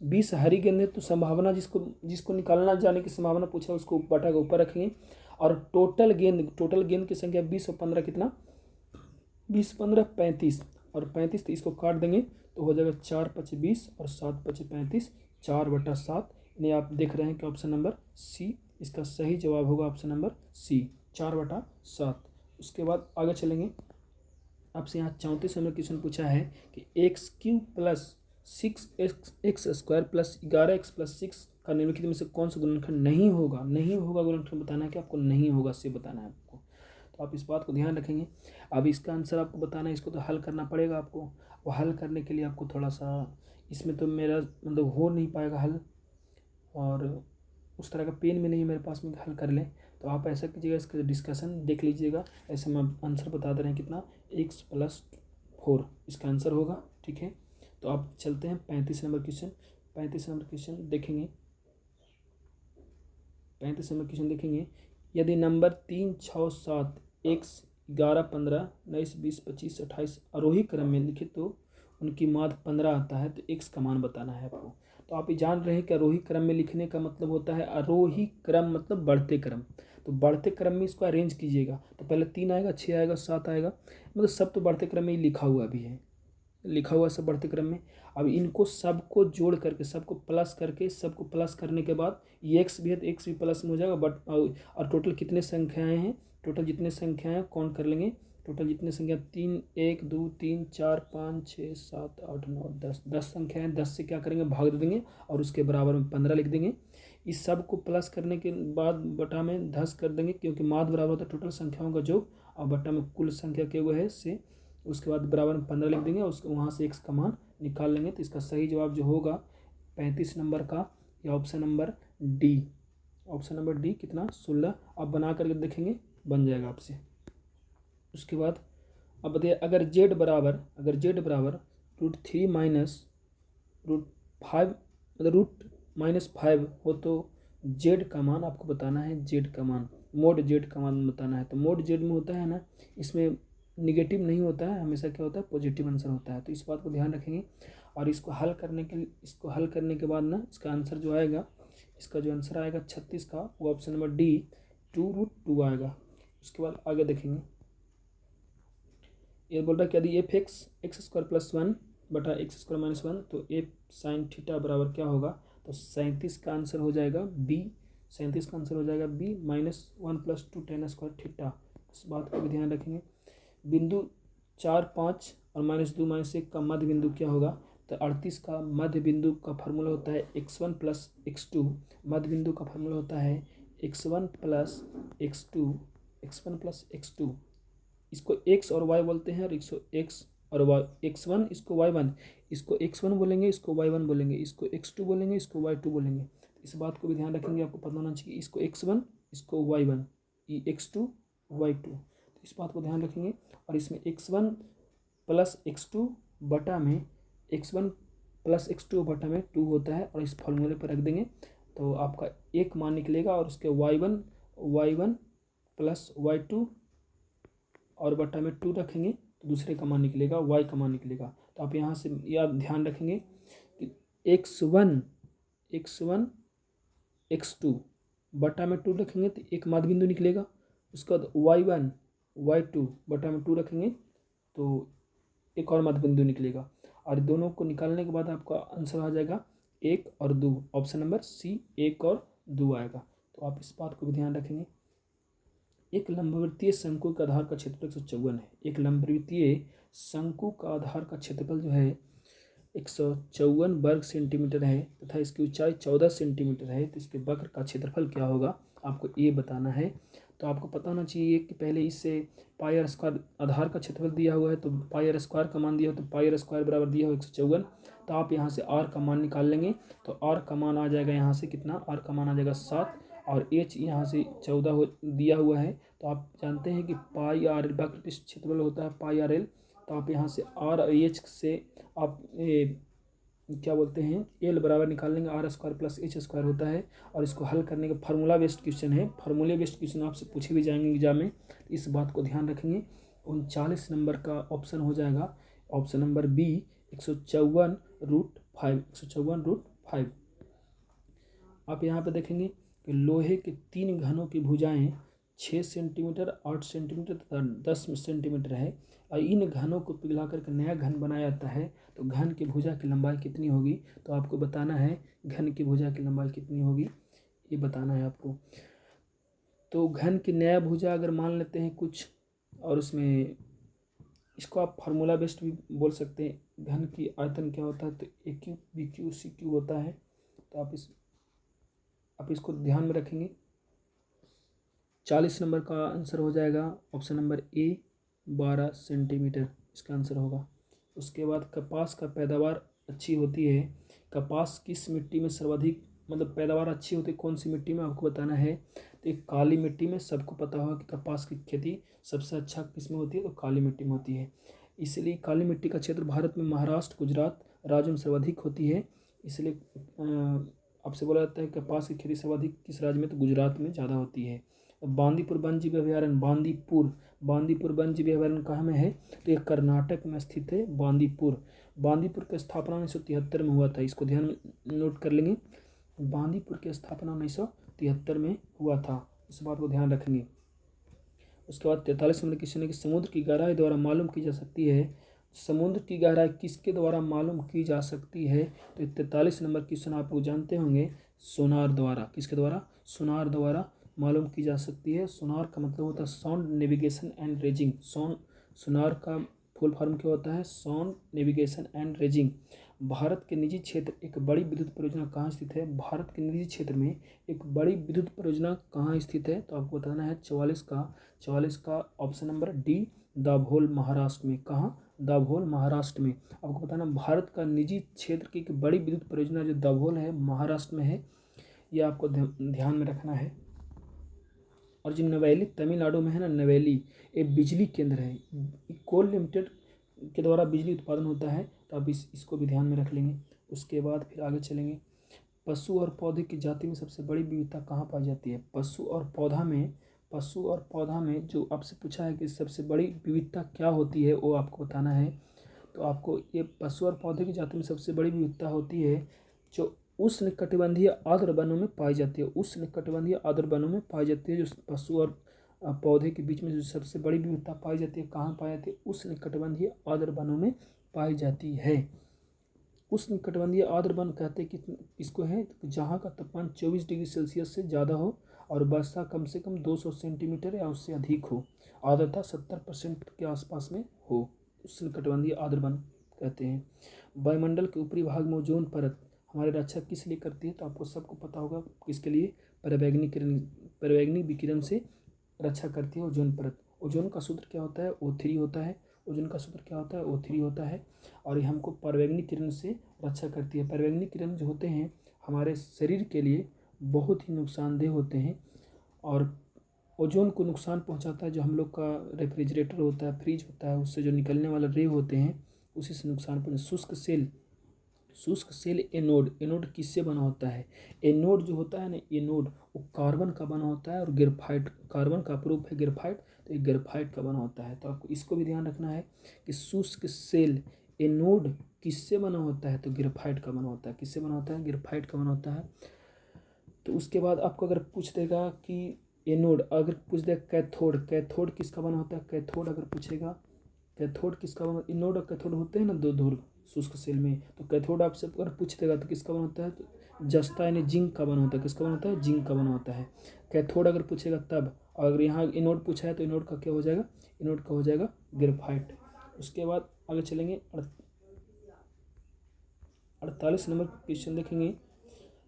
20 हरी गेंद है, तो संभावना जिसको निकालना जाने की संभावना पूछा उसको बटा के ऊपर रखेंगे और टोटल गेंद की संख्या 20 और 15 कितना, 20 15 35 और 35, तो इसको काट देंगे तो हो जाएगा 4 5 20 और 7 5 35, 4/7। इन्हें आप देख रहे हैं कि ऑप्शन नंबर सी इसका सही जवाब होगा, ऑप्शन नंबर सी 4/7। उसके बाद आगे चलेंगे। आपसे यहाँ 34 नंबर क्वेश्चन पूछा है कि x³ plus 6x² plus 11x plus 6 का निम्नलिखित में से कौन सा गुणनखंड नहीं होगा। गुणनखंड बताना है कि आपको नहीं होगा से बताना है आपको। तो आप इस बात को ध्यान रखेंगे। अब इसका आंसर आपको बताना है, इसको तो हल करना पड़ेगा आपको। वो हल करने के लिए आपको थोड़ा सा इसमें तो मेरा मतलब हो नहीं पाएगा हल, और उस तरह का पेन भी नहीं है मेरे पास में हल कर लें। तो आप ऐसा कीजिएगा, इसका डिस्कशन देख लीजिएगा। ऐसे में आंसर बता दे रहे हैं कितना, x + 4 इसका आंसर होगा। ठीक है, तो आप चलते हैं 35 नंबर क्वेश्चन। 35 नंबर क्वेश्चन देखेंगे। 35 नंबर क्वेश्चन देखेंगे। यदि नंबर 3 6 7 x 11 15 19 20 25 28 आरोही क्रम में लिखे तो उनकी माध्य 15 आता है, तो x का मान बताना है आपको। तो आप ये जान रहे हैं कि आरोही क्रम में लिखने का मतलब होता है, आरोही क्रम मतलब बढ़ते क्रम। तो बढ़ते क्रम में इसको अरेंज कीजिएगा, तो पहले 3 आएगा, 6 आएगा, 7 आएगा, मतलब सब तो बढ़ते क्रम में ही लिखा हुआ भी है, लिखा हुआ सब बढ़ते क्रम में। अब इनको सबको जोड़ करके, सबको प्लस करने के बाद ये एक्स भी है तो एक्स भी प्लस में हो जाएगा। बट और टोटल कितने संख्याएं हैं, टोटल जितने संख्याएं हैं काउंट कर लेंगे। टोटल जितने संख्या 3 1 2 3 4 5 6 7 8 9 10 संख्याएं, 10 से क्या करेंगे भाग दे देंगे और उसके बराबर में 15 लिख देंगे। इस सब को प्लस करने के बाद बटा में 10 कर देंगे, क्योंकि माध्य बराबर होता है टोटल संख्याओं का योग और बटा में कुल संख्या के वो है से। उसके बाद बराबर में 15 लिख देंगे, उसके वहाँ से x का मान निकाल लेंगे। तो इसका सही जवाब जो होगा 35 नंबर का या option number D. Option number D कितना 16। आप बना करके देखेंगे बन जाएगा आपसे। उसके बाद अब बताइए, अगर z बराबर √3 माइनस √5 मतलब √-5 हो तो z का मान आपको बताना है। z का मान, मोड z का मान बताना है। तो मोड z में होता है ना, इसमें निगेटिव नहीं होता है, हमेशा क्या होता है पॉजिटिव आंसर होता है। तो इस बात को ध्यान रखेंगे। और इसको हल करने के बाद ना इसका आंसर जो आएगा, इसका जो आंसर आएगा 36 का, वो ऑप्शन नंबर डी 2√2 आएगा। उसके बाद आगे देखेंगे। ये बोल रहा है कि यदि f(x² + 1 बटा x² - 1 तो f sin थीटा बराबर क्या होगा। तो 37 का आंसर हो जाएगा बी। 37 का आंसर हो जाएगा बी -1 + 2 tan² थीटा। इस बात को भी ध्यान रखेंगे। बिंदु 4 5 और -2 -1 का मध्य बिंदु क्या होगा। तो 38 का मध्य बिंदु का फार्मूला होता है x1 + x2। मध्य बिंदु का फार्मूला होता है x1 प्लस x2 इसको x और y बोलते हैं, और x और y x1 इसको y1, इसको x1 बोलेंगे, इसको y1 बोलेंगे, इसको x2 बोलेंगे, इसको y2 बोलेंगे। इस बात को भी ध्यान रखेंगे, आपको पता होना चाहिए। इसको x1 इसको y1, ये x2 y2, तो इस बात को ध्यान रखेंगे। और इसमें x1 प्लस x2 बटा में x1 प्लस x2 बटा में 2 होता है, और इस फॉर्मूले पर रख देंगे तो आपका एक मान निकलेगा, और उसके y1 प्लस y2 और बटा में 2 रखेंगे तो दूसरे का मान निकलेगा, y का मान निकलेगा। तो आप यहाँ से यह ध्यान रखेंगे कि x1 x2 बटा में 2 रखेंगे तो एक माध्य बिंदु निकलेगा। उसके बाद y1 y2 बटा में 2 रखेंगे तो एक और माध्य बिंदु निकलेगा, और दोनों को निकालने के बाद आपका आंसर आ जाएगा 1 और 2। ऑप्शन नंबर सी 1 और 2 आएगा। तो आप इस बात को भी ध्यान रखेंगे। एक लंबवृत्तीय शंकु का आधार का क्षेत्रफल 154 है। एक लंबवृत्तीय शंकु का आधार का क्षेत्रफल जो है 154 वर्ग सेंटीमीटर है तथा इसकी ऊंचाई 14 सेंटीमीटर है। तो इसके वक्र का क्षेत्रफल क्या होगा आपको ये बताना है। तो आपको पता होना चाहिए कि पहले इससे पाई आर स्क्वायर आधार का क्षेत्रफल दिया हुआ है, तो पाई आर स्क्वायर का मान दिया हो, तो पाई आर स्क्वायर बराबर दिया हो 154। तो आप यहाँ से आर का मान निकाल लेंगे, तो आर का मान आ जाएगा यहाँ से कितना, आर का मान आ जाएगा 7, और एच यहाँ से 14 दिया हुआ है। तो आप जानते हैं कि पाई आर एल वक्र का क्षेत्रफल होता है पाई आर एल। तो आप यहाँ से आर और एच से आप क्या बोलते हैं एल बराबर निकाल लेंगे, R square plus H square होता है। और इसको हल करने का फार्मूला बेस्ड क्वेश्चन है, फार्मूले बेस्ड क्वेश्चन आपसे पूछे भी जाएंगे एग्जाम में, इस बात को ध्यान रखेंगे। 39 नंबर का ऑप्शन हो जाएगा ऑप्शन नंबर बी 154√5। आप यहाँ पे देखेंगे कि लोहे के 3 घनों की भुजाएं 6 सेंटीमीटर 8 सेंटीमीटर तथा 10 सेंटीमीटर है, और इन घनों को पिघला करके नया घन बनाया जाता है। तो घन की भुजा की लंबाई कितनी होगी, तो आपको बताना है घन की भुजा की लंबाई कितनी होगी, ये बताना है आपको। तो घन की नया भुजा अगर मान लेते हैं कुछ, और उसमें इसको आप फार्मूला बेस्ड भी बोल सकते हैं। घन की आयतन क्या होता है, तो A Q B Q C Q होता है। तो आप इसको ध्यान में रखेंगे। 40 नंबर का आंसर हो जाएगा ऑप्शन नंबर ए 12 सेंटीमीटर इसका आंसर होगा। उसके बाद कपास का पैदावार अच्छी होती है। कपास किस मिट्टी में सर्वाधिक मतलब पैदावार अच्छी होती है, कौन सी मिट्टी में आपको बताना है। तो एक काली मिट्टी में सबको पता होगा कि कपास की खेती सबसे अच्छा किस में होती है, तो काली मिट्टी में होती है। इसलिए काली मिट्टी का क्षेत्र भारत में महाराष्ट्र गुजरात राज्य में सर्वाधिक होती है। इसलिए आपसे बोला जाता है कपास की खेती सर्वाधिक किस राज्य में, तो गुजरात में ज़्यादा होती है। बांदीपुर वन्य जीव अभयारण्य, बांदीपुर वन्य जीव अभयारण्य कहाँ में है, तो ये कर्नाटक में स्थित है बांदीपुर की स्थापना 1973 में हुआ था। इसको ध्यान में नोट कर लेंगे, बांदीपुर की स्थापना 1973 में हुआ था, इस बात को ध्यान रखेंगे। उसके बाद 43 नंबर क्वेश्चन है कि समुद्र की गहराई द्वारा मालूम की जा सकती है। समुद्र की गहराई किसके द्वारा मालूम की जा सकती है, तो 43 नंबर क्वेश्चन आप लोग जानते होंगे सोनार द्वारा। किसके द्वारा, सोनार द्वारा मालूम की जा सकती है। सोनार का मतलब होता है साउंड नेविगेशन एंड रेजिंग। सोनार का फुल फॉर्म क्या होता है, sound navigation and raising. Bharat के निजी क्षेत्र एक बड़ी विद्युत परियोजना कहाँ स्थित है, भारत के निजी क्षेत्र में एक बड़ी विद्युत परियोजना कहाँ स्थित है, तो आपको बताना है 44 का option number D Dabhol Maharashtra में। कहाँ, दाभोल महाराष्ट्र में। आपको बताना भारत का निजी क्षेत्र की एक बड़ी विद्युत परियोजना जो दाभोल है महाराष्ट्र में है, ये आपको ध्यान में रखना है। और जो नवेली तमिलनाडु में है ना, नवेली ये बिजली केंद्र है, कोल लिमिटेड के द्वारा बिजली उत्पादन होता है। तो आप इसको भी ध्यान में रख लेंगे। उसके बाद फिर आगे चलेंगे। पशु और पौधे की जाति में सबसे बड़ी विविधता कहाँ पाई जाती है, पशु और पौधा में जो आपसे पूछा है कि सबसे बड़ी विविधता क्या होती है, वो आपको बताना है। तो आपको ये पशु और पौधे की जाति में सबसे बड़ी विविधता होती है जो उष्णकटिबंधीय आर्द्र वनों में पाई जाती है। उष्णकटिबंधीय आर्द्र वनों में पाई जाती है। जो पशु और पौधे के बीच में जो सबसे बड़ी विविधता पाई जाती है, कहाँ पाई जाती है, उष्णकटिबंधीय आर्द्र वनों में पाई जाती है। उष्णकटिबंधीय आर्द्र वन कहते हैं कि इसको है जहाँ का तापमान 24 डिग्री सेल्सियस से ज़्यादा हो और वर्षा कम से कम 200 सेंटीमीटर या उससे अधिक हो, आर्द्रता 70% के आसपास में हो, उष्णकटिबंधीय आर्द्र वन कहते हैं। वायुमंडल के ऊपरी भाग में ओजोन परत हमारी रक्षा किस लिए करती है, तो आपको सबको पता होगा किसके लिए, पराबैंगनी विकिरण से रक्षा करती है ओजोन परत। ओजोन का सूत्र क्या होता है, O3 होता है। ओजोन का सूत्र क्या होता है, O3 होता है। और ये हमको पराबैंगनी किरण से रक्षा करती है। पराबैंगनी किरण जो होते हैं हमारे शरीर के लिए बहुत ही नुकसानदेह होते हैं, और ओजोन को नुकसान पहुंचाता है। जो हम लोग का रेफ्रिजरेटर होता है, फ्रिज होता है, उससे जो निकलने वाला रे होते हैं उसी से नुकसान पहुंचे। शुष्क सेल एनोड किससे बना होता है, एनोड जो होता है ना, एनोड वो कार्बन का बना होता है, और ग्रेफाइट, कार्बन का प्रूफ है ग्रेफाइट, तो ये ग्रेफाइट का बना होता है। तो आपको इसको भी ध्यान रखना है कि शुष्क सेल एनोड किससे बना होता है, तो ग्रेफाइट का बना होता है। किससे बना होता है, ग्रेफाइट का बना होता है। तो उसके बाद आपको अगर पूछ देगा कि एनोड, अगर पूछ देगा कैथोड किसका बना होता है, कैथोड अगर पूछेगा, कैथोड किसका बना, एनोड और कैथोड होते हैं ना दो ध्रुव शुष्क सेल में, तो कैथोड आपसे अगर पूछ देगा तो किसका बना होता है, तो जस्ता यानी जिंक का बना होता है। किसका बना होता है, जिंक का बना होता है। कैथोड अगर पूछेगा तब, और अगर यहाँ एनोड पूछा है तो एनोड का क्या हो जाएगा, एनोड का हो जाएगा ग्रेफाइट। उसके बाद आगे चलेंगे 48 नंबर क्वेश्चन देखेंगे।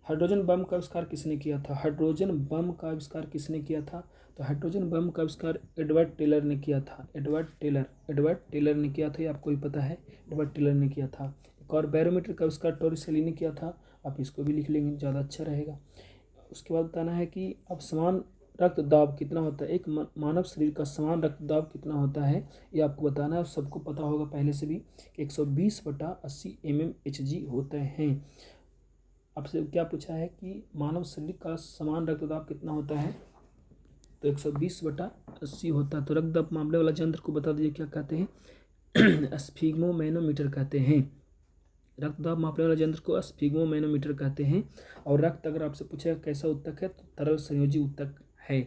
हाइड्रोजन बम का आविष्कार किसने किया था, हाइड्रोजन बम का आविष्कार किसने किया था, तो हाइड्रोजन बम का आविष्कार एडवर्ड टेलर ने किया था। एडवर्ड टेलर ने किया था, ये आपको भी पता है, एडवर्ड टेलर ने किया था। एक और बैरोमीटर का आविष्कार टोरिसेली ने किया था, आप इसको भी लिख लेंगे ज़्यादा अच्छा रहेगा। उसके बाद बताना है कि अब समान रक्तदाब कितना होता है, एक मानव शरीर का समान रक्तदाब कितना होता है, ये आपको बताना है। और सबको पता होगा पहले से भी कि 120/80 mmHg होते हैं। आपसे क्या पूछा है कि मानव शरीर का समान रक्तदाब कितना होता है, तो 120/80 होता है। तो रक्तदाब मापने वाला यंत्र को बता दीजिए क्या कहते हैं, स्फिग्मोमैनोमीटर कहते हैं। रक्तदाब मापने वाला यंत्र को स्फिग्मोमैनोमीटर कहते हैं। और रक्त अगर आपसे पूछेगा कैसा उत्तक है, तो तरल संयोजी उत्तक है।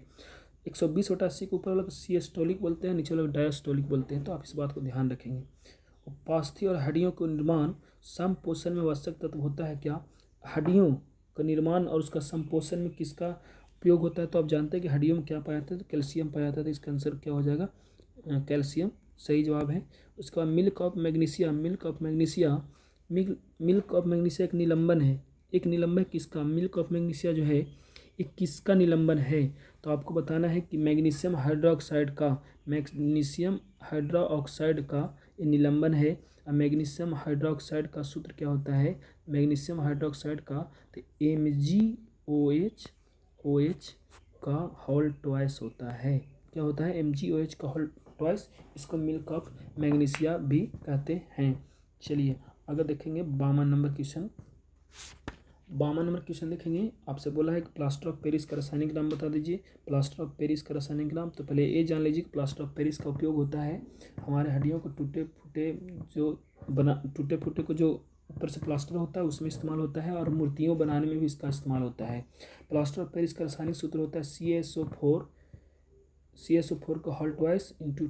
120/80 के ऊपर वाला सिस्टोलिक बोलते हैं, नीचे वाला डायस्टोलिक बोलते हैं, तो आप इस बात को ध्यान रखेंगे। उपास्थि और हड्डियों के निर्माण संपोषण में आवश्यक तत्व होता है क्या, हड्डियों का निर्माण और उसका संपोषण में किसका उपयोग होता है, तो आप जानते हैं कि हड्डियों में क्या पाया जाता है, तो कैल्शियम पाया जाता है। तो इसका आंसर क्या हो जाएगा, कैल्शियम सही जवाब है। उसके बाद मिल्क ऑफ मैग्नीशिया एक निलंबन है। एक निलंबन किसका, मिल्क ऑफ मैग्नीशिया जो है ये किसका निलंबन है, तो आपको बताना है कि मैग्नीशियम हाइड्रोक्साइड का ये निलंबन है। और मैग्नीशियम हाइड्रोक्साइड का सूत्र क्या होता है, मैग्नीशियम हाइड्रोक्साइड का, तो MgOH का होल ट्वाइस होता है। क्या होता है, MgOH का होल ट्वाइस। इसको मिल्क ऑफ मैग्नीशिया भी कहते हैं। चलिए अगर देखेंगे 52 नंबर क्वेश्चन देखेंगे। आपसे बोला है कि प्लास्टर ऑफ पेरिस का रासायनिक नाम बता दीजिए। प्लास्टर ऑफ पेरिस का रासायनिक नाम, तो पहले ये जान लीजिए कि प्लास्टर ऑफ पेरिस का उपयोग होता है हमारे हड्डियों को टूटे फूटे को जो ऊपर से प्लास्टर होता है उसमें इस्तेमाल होता है, और मूर्तियों बनाने में भी इसका इस्तेमाल होता है। प्लास्टर ऑफ पेरिस का रासायनिक सूत्र होता है CaSO4 का होल ट्वाइस इंटू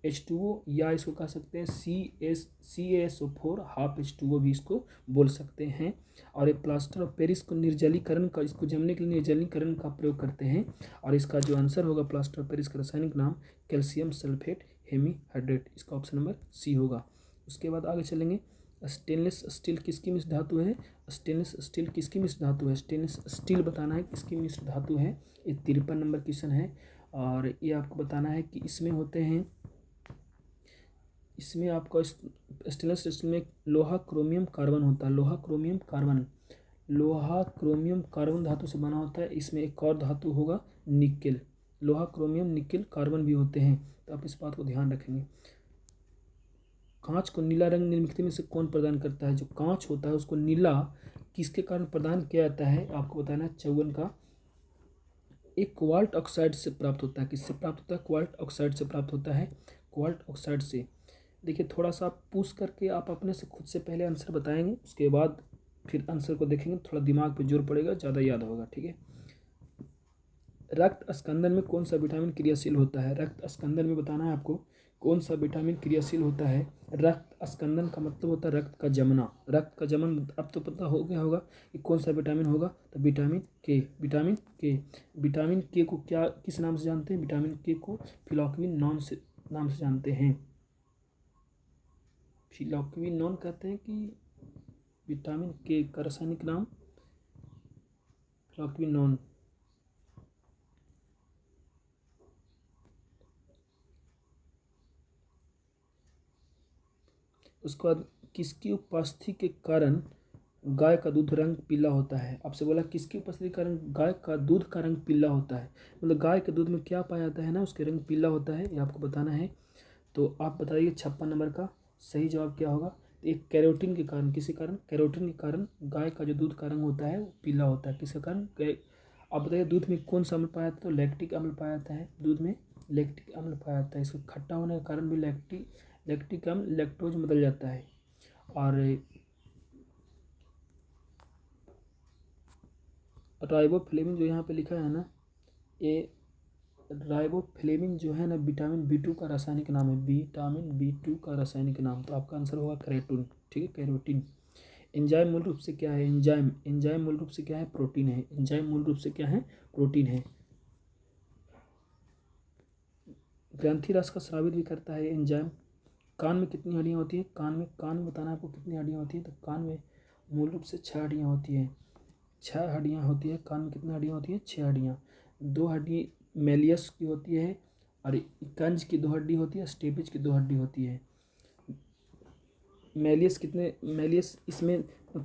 H2O, या इसको कह सकते हैं CaSO4 हाफ H2O भी इसको बोल सकते हैं। और ये प्लास्टर ऑफ पेरिस को निर्जलीकरण का, इसको जमने के लिए निर्जलीकरण का प्रयोग करते हैं। और इसका जो आंसर होगा प्लास्टर ऑफ पेरिस का रासायनिक नाम कैल्शियम सल्फेट हेमीहाइड्रेट, इसका ऑप्शन नंबर C होगा। उसके बाद आगे चलेंगे। स्टेनलेस स्टील किसकी मिश्र धातु है, स्टेनलेस स्टील किसकी मिश्र धातु है, स्टेनलेस स्टील बताना है किसकी मिश्र धातु है। ये 53 नंबर क्वेश्चन है। और ये आपको बताना है कि इसमें होते हैं, इसमें आपका स्टेनलेस स्टील में लोहा क्रोमियम कार्बन होता है। लोहा क्रोमियम कार्बन धातु से बना होता है। इसमें एक और धातु होगा निकेल, लोहा क्रोमियम निकेल कार्बन भी होते हैं, तो आप इस बात को ध्यान रखेंगे। कांच को नीला रंग निम्नलिखित में से कौन प्रदान करता है, जो कांच होता है उसको नीला किसके कारण प्रदान किया जाता है, आपको बताना है चौवन का। एक क्वार्ट ऑक्साइड से प्राप्त होता है, किससे प्राप्त होता है, क्वार्ट ऑक्साइड से प्राप्त होता है, क्वार्ट ऑक्साइड से। देखिए थोड़ा सा पूछ करके आप अपने से खुद से पहले आंसर बताएंगे, उसके बाद फिर आंसर को देखेंगे, थोड़ा दिमाग पे जोर पड़ेगा, ज़्यादा याद होगा, ठीक है। रक्त स्कंदन में कौन सा विटामिन क्रियाशील होता है, रक्त स्कंदन में बताना है आपको कौन सा विटामिन क्रियाशील होता है। रक्त स्कंदन का मतलब होता है रक्त का जमना, रक्त का जमन अब तो पता हो गया होगा कि कौन सा विटामिन होगा, तो विटामिन के को क्या किस नाम से जानते हैं, विटामिन के को फिलॉक्विन नाम से जानते हैं। फिलॉक्विनोन कहते हैं कि विटामिन के का रासायनिक नाम प्रोक्विनोन। उसके बाद किसकी उपस्थिति के कारण गाय का दूध रंग पीला होता है? आपसे बोला किसकी उपस्थिति के कारण गाय का दूध का रंग पीला होता है, मतलब गाय के दूध में क्या पाया जाता है ना, उसके रंग पीला होता है, ये आपको बताना है। तो आप बताइए 56 नंबर का सही जवाब क्या होगा? तो एक कैरोटीन के कारण, किसी कारण कैरोटीन के कारण गाय का जो दूध का रंग होता है वो पीला होता है। किसके कारण? आप बताइए दूध में कौन सा अम्ल पाया जाता है? तो लैक्टिक अम्ल पाया जाता है, दूध में लैक्टिक अम्ल पाया जाता है। इसको खट्टा होने के कारण भी लैक्टिक अम्ल लैक्टोज में बदल जाता है। और राइबोफ्लेविन जो यहाँ पे लिखा है ना, ये राइबोफ्लेविन जो है ना विटामिन B2 का रासायनिक नाम है, विटामिन B2 का रासायनिक नाम। तो आपका आंसर होगा कैरोटीन, ठीक है, कैरोटीन। एंजाइम मूल रूप से क्या है? एंजाइम मूल रूप से क्या है? प्रोटीन है। एंजाइम मूल रूप से क्या है? प्रोटीन है। ग्रंथि रस का स्रावित भी करता है एंजाइम। कान में कितनी हड्डियाँ होती हैं? कान में बताना है आपको कितनी हड्डियाँ होती हैं। तो कान में मूल रूप से 6 हड्डियाँ होती हैं। 6 हड्डियाँ होती है कान में। कितनी हड्डियाँ होती हैं? 6 हड्डियाँ। 2 हड्डी मेलियस की होती है और कंज की 2 हड्डी होती है, स्टेपिज की 2 हड्डी होती है। मेलियस इसमें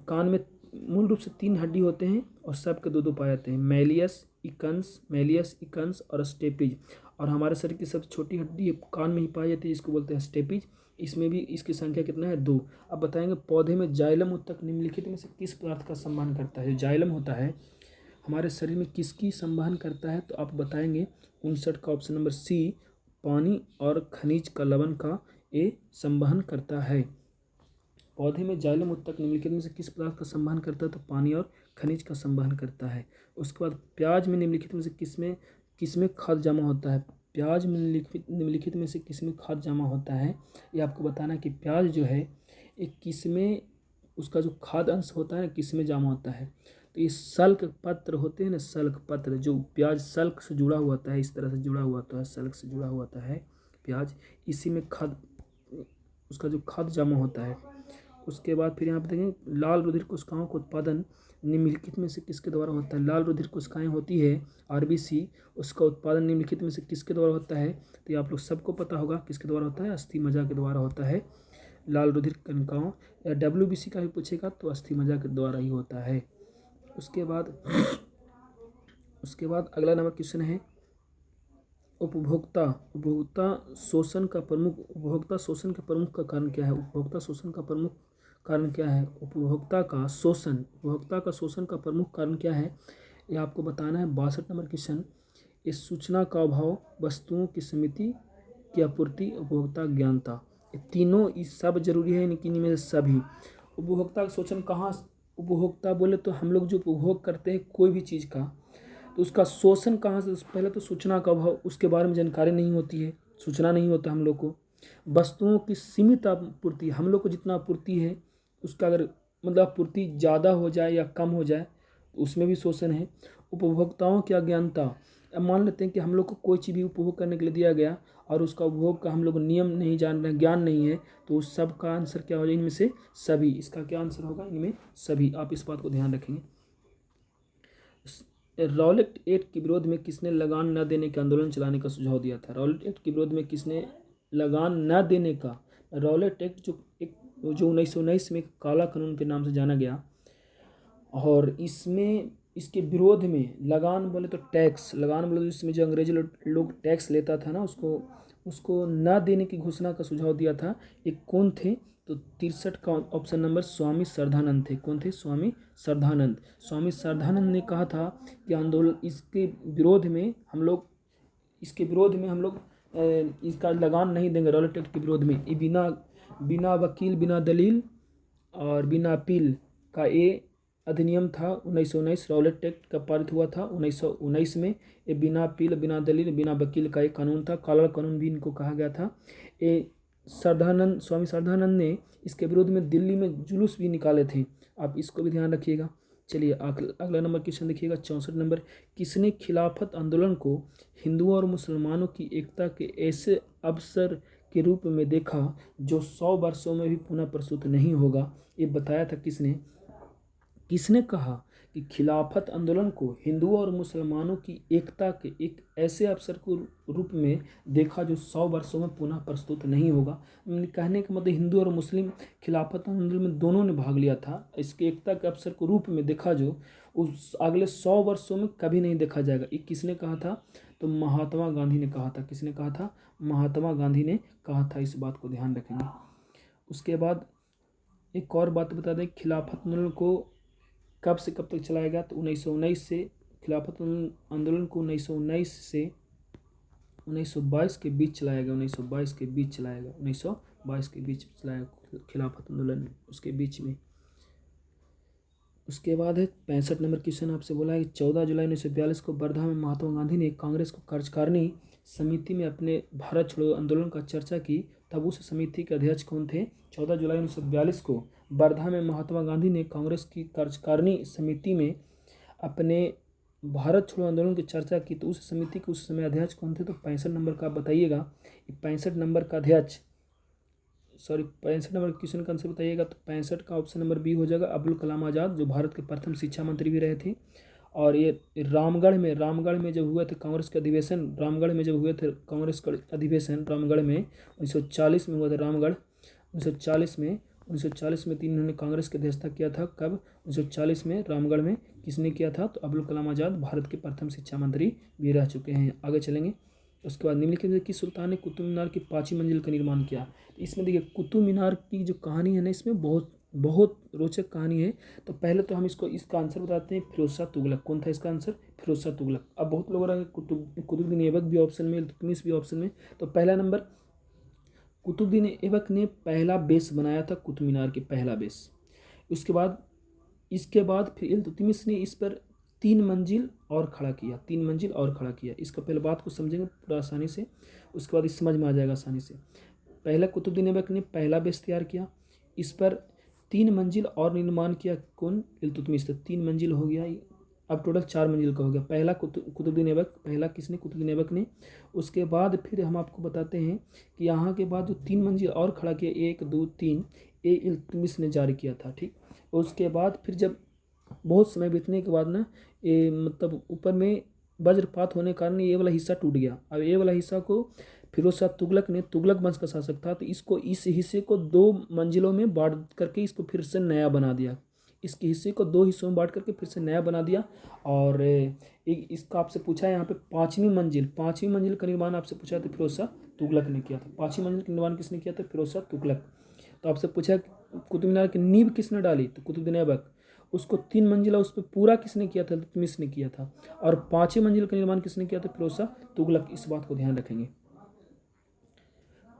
कान में मूल रूप से 3 हड्डी होते हैं और सबके 2-2 पाए जाते हैं, मेलियस इकन्स और स्टेपिज। और हमारे शरीर की सबसे छोटी हड्डी कान में ही पाई जाती है, जिसको बोलते हैं स्टेपिज। इसमें भी इसकी संख्या कितना है? 2। अब बताएंगे पौधे में जाइलम उत्तक निम्नलिखित में से किस पदार्थ का संवहन करता है? जो जाइलम होता है हमारे शरीर में किसकी संवहन करता है? तो आप बताएंगे 59 का ऑप्शन नंबर सी, पानी और खनिज का लवण का ये संवहन करता है। पौधे में जाइलम उत्तक निम्नलिखित में से किस पदार्थ का संवहन करता है? तो पानी और खनिज का संवहन करता है। उसके बाद प्याज में निम्नलिखित में से किसमें खाद जमा होता है? प्याज में निम्नलिखित में से किसमें खाद जमा होता है? ये आपको बताना है कि प्याज जो है एक किसमें, उसका जो खाद अंश होता है ना किसमें जमा होता है? तो ये सल्क पत्र होते हैं ना, सल्क पत्र, जो प्याज सल्क से जुड़ा हुआ होता है, इस तरह से जुड़ा हुआ होता है, सल्क से जुड़ा हुआ होता है प्याज, इसी में खाद, उसका जो खाद जमा होता है। उसके बाद फिर यहाँ पे देखें लाल रुधिर कोशिकाओं का उत्पादन निम्नलिखित में से किसके द्वारा होता है? लाल रुधिर कोशिकाएं होती है RBC, उसका उत्पादन निम्नलिखित में से किसके द्वारा होता है? तो ये आप लोग सबको पता होगा किसके द्वारा होता है, अस्थि मज्जा के द्वारा होता है लाल रुधिर कणिकाओं। या WBC का भी पूछेगा तो अस्थि मज्जा के द्वारा ही होता है। उसके बाद अगला नंबर क्वेश्चन है उपभोक्ता शोषण का प्रमुख का कारण क्या है? उपभोक्ता शोषण का प्रमुख कारण क्या है? उपभोक्ता का शोषण का प्रमुख कारण क्या है? ये आपको बताना है। 62 नंबर क्वेश्चन, इस सूचना का अभाव, वस्तुओं की समिति की आपूर्ति, उपभोक्ता ज्ञानता, ये तीनों इस सब जरूरी है, इनमें से सभी। उपभोक्ता का शोषण कहाँ? उपभोक्ता बोले तो हम लोग जो उपभोग करते हैं कोई भी चीज़ का, तो उसका शोषण कहाँ से? पहले तो सूचना का अभाव, उसके बारे में जानकारी नहीं होती है, सूचना नहीं होता हम लोग को। वस्तुओं की सीमित आपूर्ति, हम लोग को जितना आपूर्ति है उसका अगर मतलब आपूर्ति ज़्यादा हो जाए या कम हो जाए तो उसमें भी शोषण है। उपभोक्ताओं की अज्ञानता, अब मान लेते हैं कि हम लोग को कोई चीज़ भी उपभोग करने के लिए दिया गया और उसका उपभोग का हम लोग नियम नहीं जान रहे, ज्ञान नहीं है, तो उस सब का आंसर क्या हो जाए? इनमें से सभी। इसका क्या आंसर होगा? इनमें सभी। आप इस बात को ध्यान रखेंगे। रॉलेट एक्ट के विरोध में किसने लगान न देने का आंदोलन चलाने का सुझाव दिया था? रॉलेट एक्ट के विरोध में किसने लगान न देने का, रॉलेट एक्ट जो 1919 में काला कानून के नाम से जाना गया, और इसके विरोध में लगान बोले तो टैक्स, लगान बोले इसमें जो अंग्रेजी लोग टैक्स लेता था ना, उसको न देने की घोषणा का सुझाव दिया था। एक कौन थे? तो 63 का ऑप्शन नंबर स्वामी श्रद्धानंद थे। कौन थे? स्वामी श्रद्धानंद ने कहा था कि आंदोलन इसके विरोध में हम लोग इसका लगान नहीं देंगे। रॉलेट एक्ट के विरोध में ये बिना वकील, बिना दलील और बिना अपील का ये अधिनियम था। 1919 रॉलेट एक्ट का पारित हुआ था 1919 में। ये बिना अपील, बिना दलील, बिना वकील का एक कानून था, काला कानून भी इनको कहा गया था। ये स्वामी श्रद्धानंद ने इसके विरोध में दिल्ली में जुलूस भी निकाले थे। आप इसको भी ध्यान रखिएगा। चलिए अगला नंबर क्वेश्चन देखिएगा 64 नंबर, किसने खिलाफत आंदोलन को हिंदुओं और मुसलमानों की एकता के ऐसे अवसर के रूप में देखा जो 100 वर्षों में भी पुनः प्रस्तुत नहीं होगा। ये बताया था किसने? किसने कहा कि खिलाफत आंदोलन को हिंदुओं और मुसलमानों की एकता के एक ऐसे अवसर को रूप में देखा जो 100 वर्षों में पुनः प्रस्तुत नहीं होगा। कहने का मतलब हिंदू और मुस्लिम खिलाफत आंदोलन में दोनों ने भाग लिया था। इसके एकता के अवसर को रूप में देखा जो उस अगले 100 वर्षों में कभी नहीं देखा जाएगा। ये किसने कहा था? तो महात्मा गांधी ने कहा था। किसने कहा था? महात्मा गांधी ने कहा था। इस बात को ध्यान रखेंगे। उसके बाद एक और बात बता दें, खिलाफत आंदोलन को कब से कब तक चलाया गया? तो 1919 से। खिलाफत आंदोलन को 1919 से 1922 के बीच चलाया गया। 1922 के बीच चलाया गया। 1922 के बीच चलाया खिलाफत आंदोलन उसके बीच में। उसके बाद है 65 नंबर क्वेश्चन आपसे बोला है कि 14 जुलाई 1942 को वर्धा में महात्मा गांधी ने कांग्रेस को कार्यकारिणी समिति में अपने भारत छोड़ो आंदोलन का चर्चा की। तब उस समिति के अध्यक्ष कौन थे? 14 जुलाई 1942 को वर्धा में महात्मा गांधी ने कांग्रेस की कार्यकारिणी समिति में अपने भारत छोड़ो आंदोलन की चर्चा की। तो उस समिति के उस समय अध्यक्ष कौन थे? तो 65 नंबर का आप बताइएगा। 65 नंबर का अध्यक्ष 65 नंबर क्वेश्चन का आंसर बताइएगा। तो 65 का ऑप्शन नंबर बी हो जाएगा, अब्दुल कलाम आज़ाद, जो भारत के प्रथम शिक्षा मंत्री भी रहे थे। और ये रामगढ़ में जब हुए थे कांग्रेस के अधिवेशन, रामगढ़ में जब हुए थे कांग्रेस का अधिवेशन रामगढ़ में 1940 में हुआ था। रामगढ़ 1940 में इन्होंने कांग्रेस की अध्यक्षता किया था। कब? 1940 में रामगढ़ में। किसने किया था? तो अब्दुल कलाम आज़ाद भारत के प्रथम शिक्षा मंत्री भी रह चुके हैं। आगे चलेंगे। उसके बाद निम्नलिखित में किस सुल्तान ने कुतुब मीनार की 5वीं मंजिल का निर्माण किया? इसमें देखिए कुतुब मीनार की जो कहानी है ना, इसमें बहुत बहुत रोचक कहानी है। तो पहले तो हम इसका आंसर बताते हैं, फिरोज शाह तुगलक। कौन था इसका आंसर? फिरोज शाह तुगलक। अब बहुत लोग रहे कुतुबुद्दीन ऐबक भी ऑप्शन में, इल्तुतमिश भी ऑप्शन में। तो पहला नंबर, कुतुबुद्दीन ऐबक ने पहला बेस बनाया था कुतुब मीनार के, पहला बेस। इसके बाद फिर इल्तुतमिश ने इस पर 3 मंजिल और खड़ा किया, 3 मंजिल और खड़ा किया। इसका पहले बात को समझेंगे पूरा आसानी से, उसके बाद इस समझ में आ जाएगा आसानी से। पहला कुतुबुद्दीन ऐबक ने पहला बेस तैयार किया, इस पर 3 मंजिल और निर्माण किया। कौन? इल्तुतमिश। तो 3 मंजिल हो गया, अब टोटल 4 मंजिल का हो गया। पहला कुतुबुद्दीन ऐबक, पहला किसने? कुतुबुद्दीन ऐबक ने। उसके बाद फिर हम आपको बताते हैं कि यहाँ के बाद जो 3 मंजिल और खड़ा किया, 1 2 3, ये इल्तुतमिश ने जारी किया था। ठीक। उसके बाद फिर जब बहुत समय बीतने के बाद ना, ये मतलब ऊपर में वज्रपात होने के कारण ये वाला हिस्सा टूट गया। अब ये वाला हिस्सा को फिरोज शाह तुगलक ने, तुगलक वंश का शासक था, तो इस हिस्से को 2 मंजिलों में बांट करके इसको फिर से नया बना दिया। इसके हिस्से को 2 हिस्सों में बांट करके फिर से नया बना दिया। और इसका आपसे पूछा है यहाँ पे 5वीं मंजिल का निर्माण आपसे पूछा है, तो फिरोज शाह तुगलक ने किया था। 5वीं मंजिल का निर्माण किसने किया था? फिरोज शाह तुगलक। तो आपसे पूछा कुतुब मीनार की नींव किसने डाली? तो कुतुबुद्दीन ऐबक। उसको 3 मंजिला उस पर पूरा किसने किया था? इल्तुतमिश ने किया था। और 5वीं मंजिल का निर्माण किसने किया था? फिरोज शाह तुगलक। इस बात को ध्यान रखेंगे।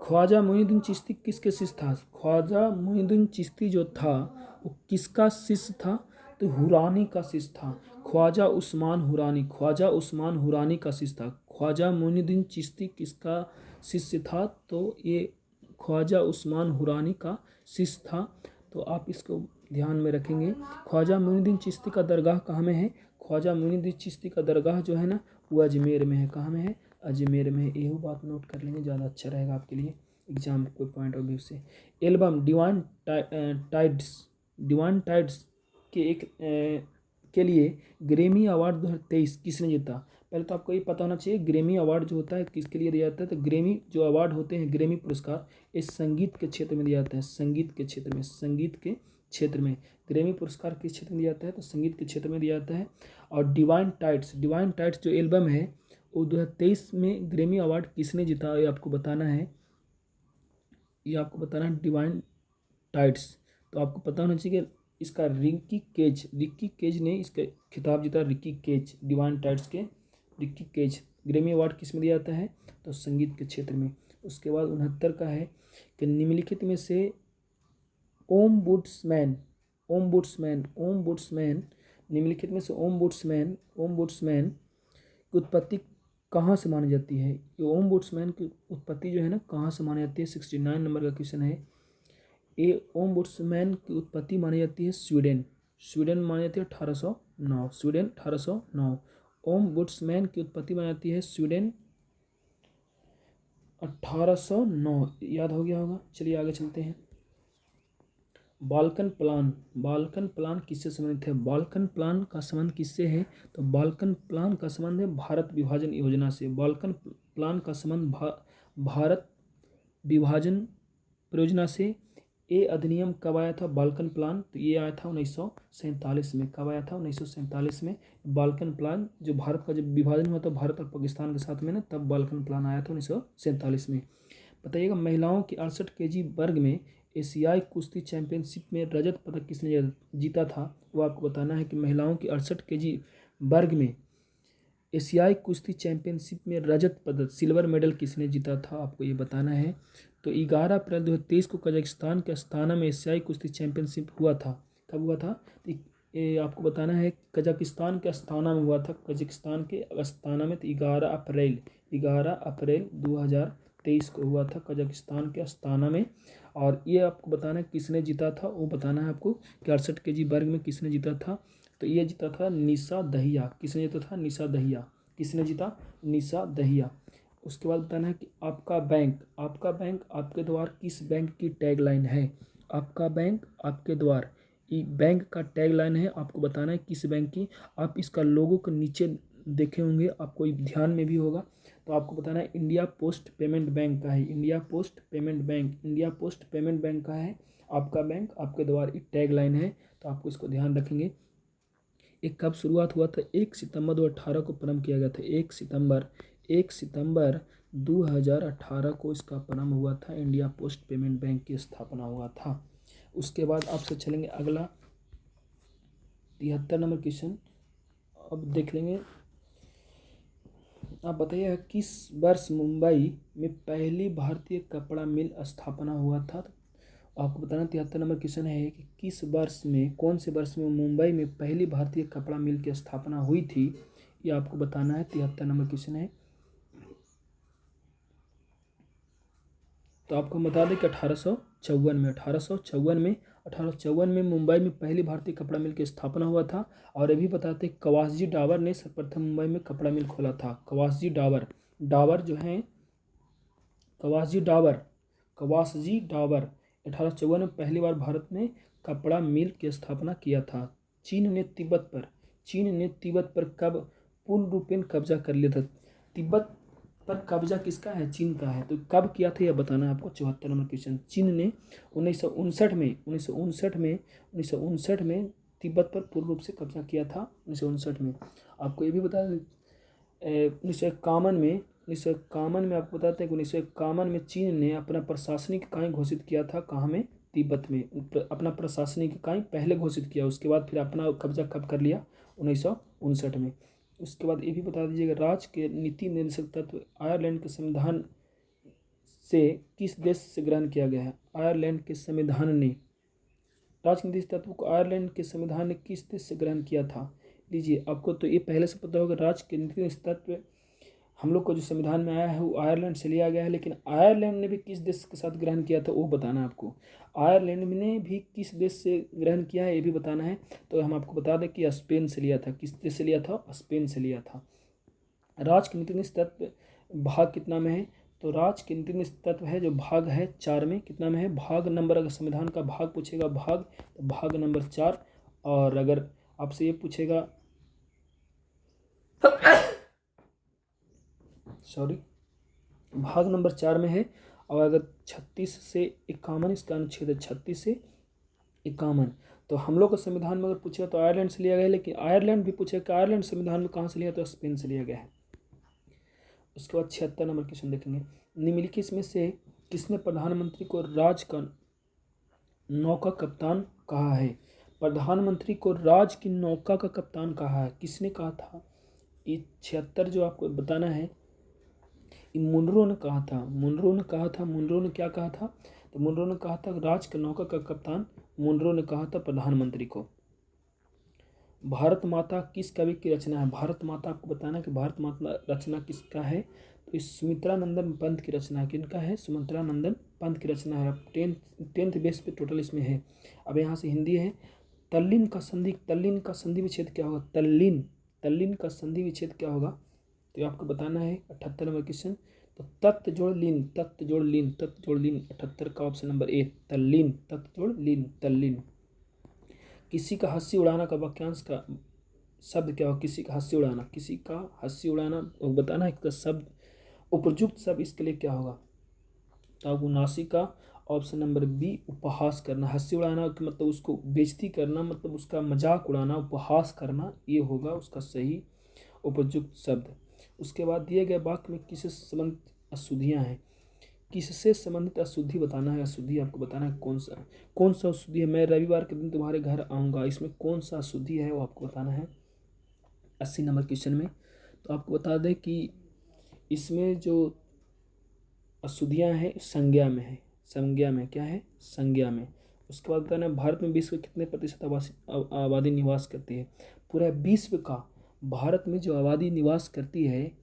ख्वाजा मोइनुद्दीन चिश्ती किसके शिष्य था? ख्वाजा मोइनुद्दीन चिश्ती जो था वो किसका शिष्य था? तो हुरानी का शिष्य था। ख्वाजा उस्मान हुरानी का शिष्य था। ख्वाजा मोइनुद्दीन चिश्ती किसका शिष्य था? तो ये ख्वाजा उस्मान हुरानी का शिष्य था। तो आप इसको ध्यान में रखेंगे। ख्वाजा मोइनुद्दीन चिश्ती का दरगाह कहाँ में है? ख्वाजा मोइनुद्दीन चिश्ती का दरगाह जो है ना, वो अजमेर में है। कहाँ में है? अजमेर में है। यही बात नोट कर लेंगे, ज़्यादा अच्छा रहेगा आपके लिए एग्जाम के पॉइंट ऑफ व्यू से। एल्बम डिवाइन टाइड्स के लिए ग्रैमी अवार्ड 2023 किसने जीता? पहले तो आपको ये पता होना चाहिए ग्रैमी अवार्ड जो होता है किसके लिए दिया जाता है। तो ग्रैमी जो अवार्ड होते हैं, ग्रैमी पुरस्कार, इस संगीत के क्षेत्र में दिया जाता है। संगीत के क्षेत्र में ग्रैमी पुरस्कार किस क्षेत्र में दिया जाता है? तो संगीत के क्षेत्र में दिया जाता है। और डिवाइन टाइट्स जो एल्बम है वो 2023 में ग्रैमी अवार्ड किसने जीता, ये आपको बताना है। Divine tights. तो आपको पता होना चाहिए कि इसका रिकी केज ने इसका खिताब जीता। डिवाइन टाइट्स के रिकी केज। ग्रैमी अवार्ड किस में दिया जाता है? तो संगीत के क्षेत्र में। उसके बाद 69 का है कि निम्नलिखित में से ओमबुड्समैन निम्नलिखित में से ओमबुड्समैन की उत्पत्ति कहाँ से मानी जाती है? ये ओमबुड्समैन की उत्पत्ति जो है ना, कहाँ से मानी जाती है? 69 नंबर का क्वेश्चन है। ये ओमबुड्समैन की उत्पत्ति मानी जाती है स्वीडन मानी जाती है 1809। ओमबुड्समैन की उत्पत्ति मानी जाती है स्वीडन 1809 याद हो गया होगा। चलिए आगे चलते हैं। बाल्कन प्लान, बाल्कन प्लान किससे संबंधित है? बाल्कन प्लान का संबंध किससे है? तो बाल्कन प्लान का संबंध है भारत विभाजन योजना से। बाल्कन प्लान का संबंध भारत विभाजन परियोजना से। ये अधिनियम कब आया था बाल्कन प्लान? तो ये आया था 1947 में। कब आया था? 1947 में। बाल्कन प्लान जो भारत का जब विभाजन हुआ था भारत और पाकिस्तान के साथ में ना, तब बाल्कन प्लान आया था 1947 में। बताइएगा, महिलाओं की 68 kg वर्ग में एशियाई कुश्ती चैंपियनशिप में रजत पदक किसने जीता था? वो आपको बताना है कि महिलाओं की 68 kg वर्ग में एशियाई कुश्ती चैंपियनशिप में रजत पदक सिल्वर मेडल किसने जीता था? आपको ये बताना है। तो 11 अप्रैल 2023 को कजाकिस्तान के अस्ताना में एशियाई कुश्ती चैंपियनशिप हुआ था। कब हुआ था? तो ये आपको बताना है, कजाकिस्तान के अस्ताना में हुआ था। कजाकिस्तान के अस्ताना में। तो 11 अप्रैल 2023 को हुआ था कजाकिस्तान के अस्ताना में। और ये आपको बताना है किसने जीता था, वो बताना है आपको कि 68 kg वर्ग में किसने जीता था। तो ये जीता था निशा दहिया। किसने जीता था? निशा दहिया। किसने जीता? निशा दहिया। उसके बाद बताना है कि आपका बैंक आपके द्वार किस बैंक की टैगलाइन है? आपका बैंक आपके द्वार, ये बैंक का टैगलाइन है। आपको बताना है किस बैंक की। आप इसका लोगो के नीचे देखे होंगे, आपको ध्यान में भी होगा। तो आपको बताना है इंडिया पोस्ट पेमेंट बैंक का है। इंडिया पोस्ट पेमेंट बैंक का है आपका बैंक आपके द्वार, एक टैगलाइन है। तो आपको इसको ध्यान रखेंगे। एक कब शुरुआत हुआ था? 1 सितंबर 2018 को प्रारंभ किया गया था। 1 सितंबर 2018 को इसका प्रारंभ हुआ था। इंडिया पोस्ट पेमेंट बैंक की स्थापना हुआ था। उसके बाद आपसे चलेंगे अगला 73 नंबर क्वेश्चन। अब देख लेंगे। आप बताइए किस वर्ष मुंबई में पहली भारतीय कपड़ा मिल स्थापना हुआ था? आपको बताना 73 नंबर क्वेश्चन है कि किस वर्ष में, कौन से वर्ष में मुंबई में पहली भारतीय कपड़ा मिल की स्थापना हुई थी? ये आपको बताना है। 73 नंबर क्वेश्चन है। तो आपको बता दें कि 1854 में मुंबई में पहली भारतीय कपड़ा मिल की स्थापना हुआ था। और ये भी बताते हैं कवासजी डाबर ने सर्वप्रथम मुंबई में कपड़ा मिल खोला था। कवासजी डाबर जो हैं, कवासजी डाबर 1854 में पहली बार भारत में कपड़ा मिल की स्थापना किया था। चीन ने तिब्बत पर कब पूर्ण रूपेण कब्जा कर लिया था? तिब्बत पर कब्जा किसका है? चीन का है। तो कब किया था यह बताना है आपको। 74 नंबर क्वेश्चन। चीन ने 1959 में तिब्बत पर पूर्ण रूप से कब्जा किया था। 1959 में। आपको ये भी बता दें 1951 में आपको बताते हैं कि 1951 में चीन ने अपना प्रशासनिक इकाई घोषित किया था। कहाँ में? तिब्बत में। अपना प्रशासनिक इकाई पहले घोषित किया, उसके बाद फिर अपना कब्जा कब कर लिया? 1959 में। उसके बाद ये भी बता दीजिएगा राज्य के नीति निर्देशक तत्व आयरलैंड के संविधान से किस देश से ग्रहण किया गया है? आयरलैंड के संविधान ने, राज्य नीति तत्व को आयरलैंड के संविधान ने किस देश से ग्रहण किया था? लीजिए, आपको तो ये पहले से पता होगा राज्य के नीति तत्व हम लोग को जो संविधान में आया है वो आयरलैंड से लिया गया है। लेकिन आयरलैंड ने भी किस देश के साथ ग्रहण किया था वो बताना है आपको। आयरलैंड ने भी किस देश से ग्रहण किया है ये भी बताना है। तो हम आपको बता दें कि स्पेन से लिया था। किस देश से लिया था? स्पेन से लिया था। राज्य के नीति तत्व भाग कितना में है? तो राज्य के नीति तत्व है जो भाग है 4 में। कितना में है? भाग नंबर, अगर संविधान का भाग पूछेगा भाग, तो भाग नंबर 4। और अगर आपसे ये पूछेगा भाग नंबर 4 में है। और अगर 36 से 51 इसका अनुच्छेद है 36 से 51। तो हम लोग का संविधान में अगर पूछेगा तो आयरलैंड से लिया गया है। लेकिन आयरलैंड भी पूछेगा कि आयरलैंड संविधान में कहाँ से लिया? तो स्पेन से लिया गया है। उसके बाद 76 नंबर क्वेश्चन देखेंगे। निम्नलिखित में से किसने प्रधानमंत्री को राज का नौका कप्तान कहा है? प्रधानमंत्री को राज की नौका का कप्तान कहा है, किसने कहा था? ये 76 जो आपको बताना है, मुनरो ने कहा था। मुनरो ने क्या कहा था? तो मुनरो ने कहा था राज के नौका का कप्तान मुनरो ने कहा था प्रधानमंत्री को। भारत माता किस कवि की रचना है? भारत माता आपको बताना है कि भारत माता रचना किसका है? तो इस सुमित्रा नंदन पंत की रचना है। किनका है? सुमित्रा नंदन पंत की रचना है। 10th बेस पे टोटल इसमें है। अब यहाँ से हिंदी है। तल्लीन का संधि विच्छेद क्या होगा? तल्लीन का संधि विच्छेद क्या होगा? तो आपको बताना है 78 नंबर क्वेश्चन। तो तत्त जोड़ लीन, तत्त जोड़ लीन, तत्त जोड़ लीन 78 का ऑप्शन नंबर ए तल्लीन, तत्त जोड़ लीन तल्लीन। किसी का हंसी उड़ाना का वाक्यांश का शब्द क्या हो? किसी का हंसी उड़ाना, किसी का हंसी उड़ाना बताना है इसका शब्द, उपयुक्त शब्द इसके लिए क्या होगा? तो आपको नासिक का ऑप्शन नंबर बी उपहास करना। हंसी उड़ाना मतलब उसको बेइज्जती करना, मतलब उसका मजाक उड़ाना, उपहास करना, ये होगा उसका सही उपयुक्त शब्द। उसके बाद दिए गए वाक्य में किससे संबंधित अशुद्धियाँ हैं? किससे संबंधित अशुद्धि बताना है। अशुद्धि आपको बताना है कौन सा अशुद्धि है। मैं रविवार के दिन तुम्हारे घर आऊँगा, इसमें कौन सा अशुद्धि है वो आपको बताना है 80 नंबर क्वेश्चन में। तो आपको बता दें कि इसमें जो अशुद्धियाँ हैं संज्ञा में है, संज्ञा में क्या है? संज्ञा में। उसके बाद बताना है भारत में विश्व के कितने प्रतिशत आबादी निवास करती है? पूरा विश्व का भारत में जो आबादी निवास करती है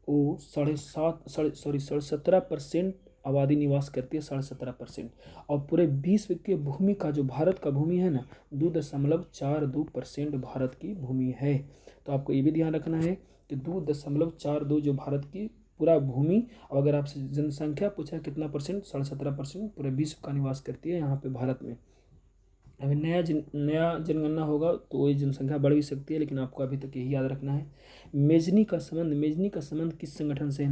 वो 17.5% आबादी निवास करती है, 17.5%। और पूरे विश्व के भूमि का जो भारत का भूमि है ना 2.42% भारत की भूमि है। तो आपको ये भी ध्यान रखना है कि 2.42 जो भारत की पूरा भूमि, और अगर आपसे जनसंख्या पूछा कितना परसेंट, 17.5% पूरे विश्व का निवास करती है यहाँ पे भारत में। अभी नया जनगणना होगा तो ये जनसंख्या बढ़ भी सकती है, लेकिन आपको अभी तक यही याद रखना है। मेजनी का संबंध किस संगठन से है?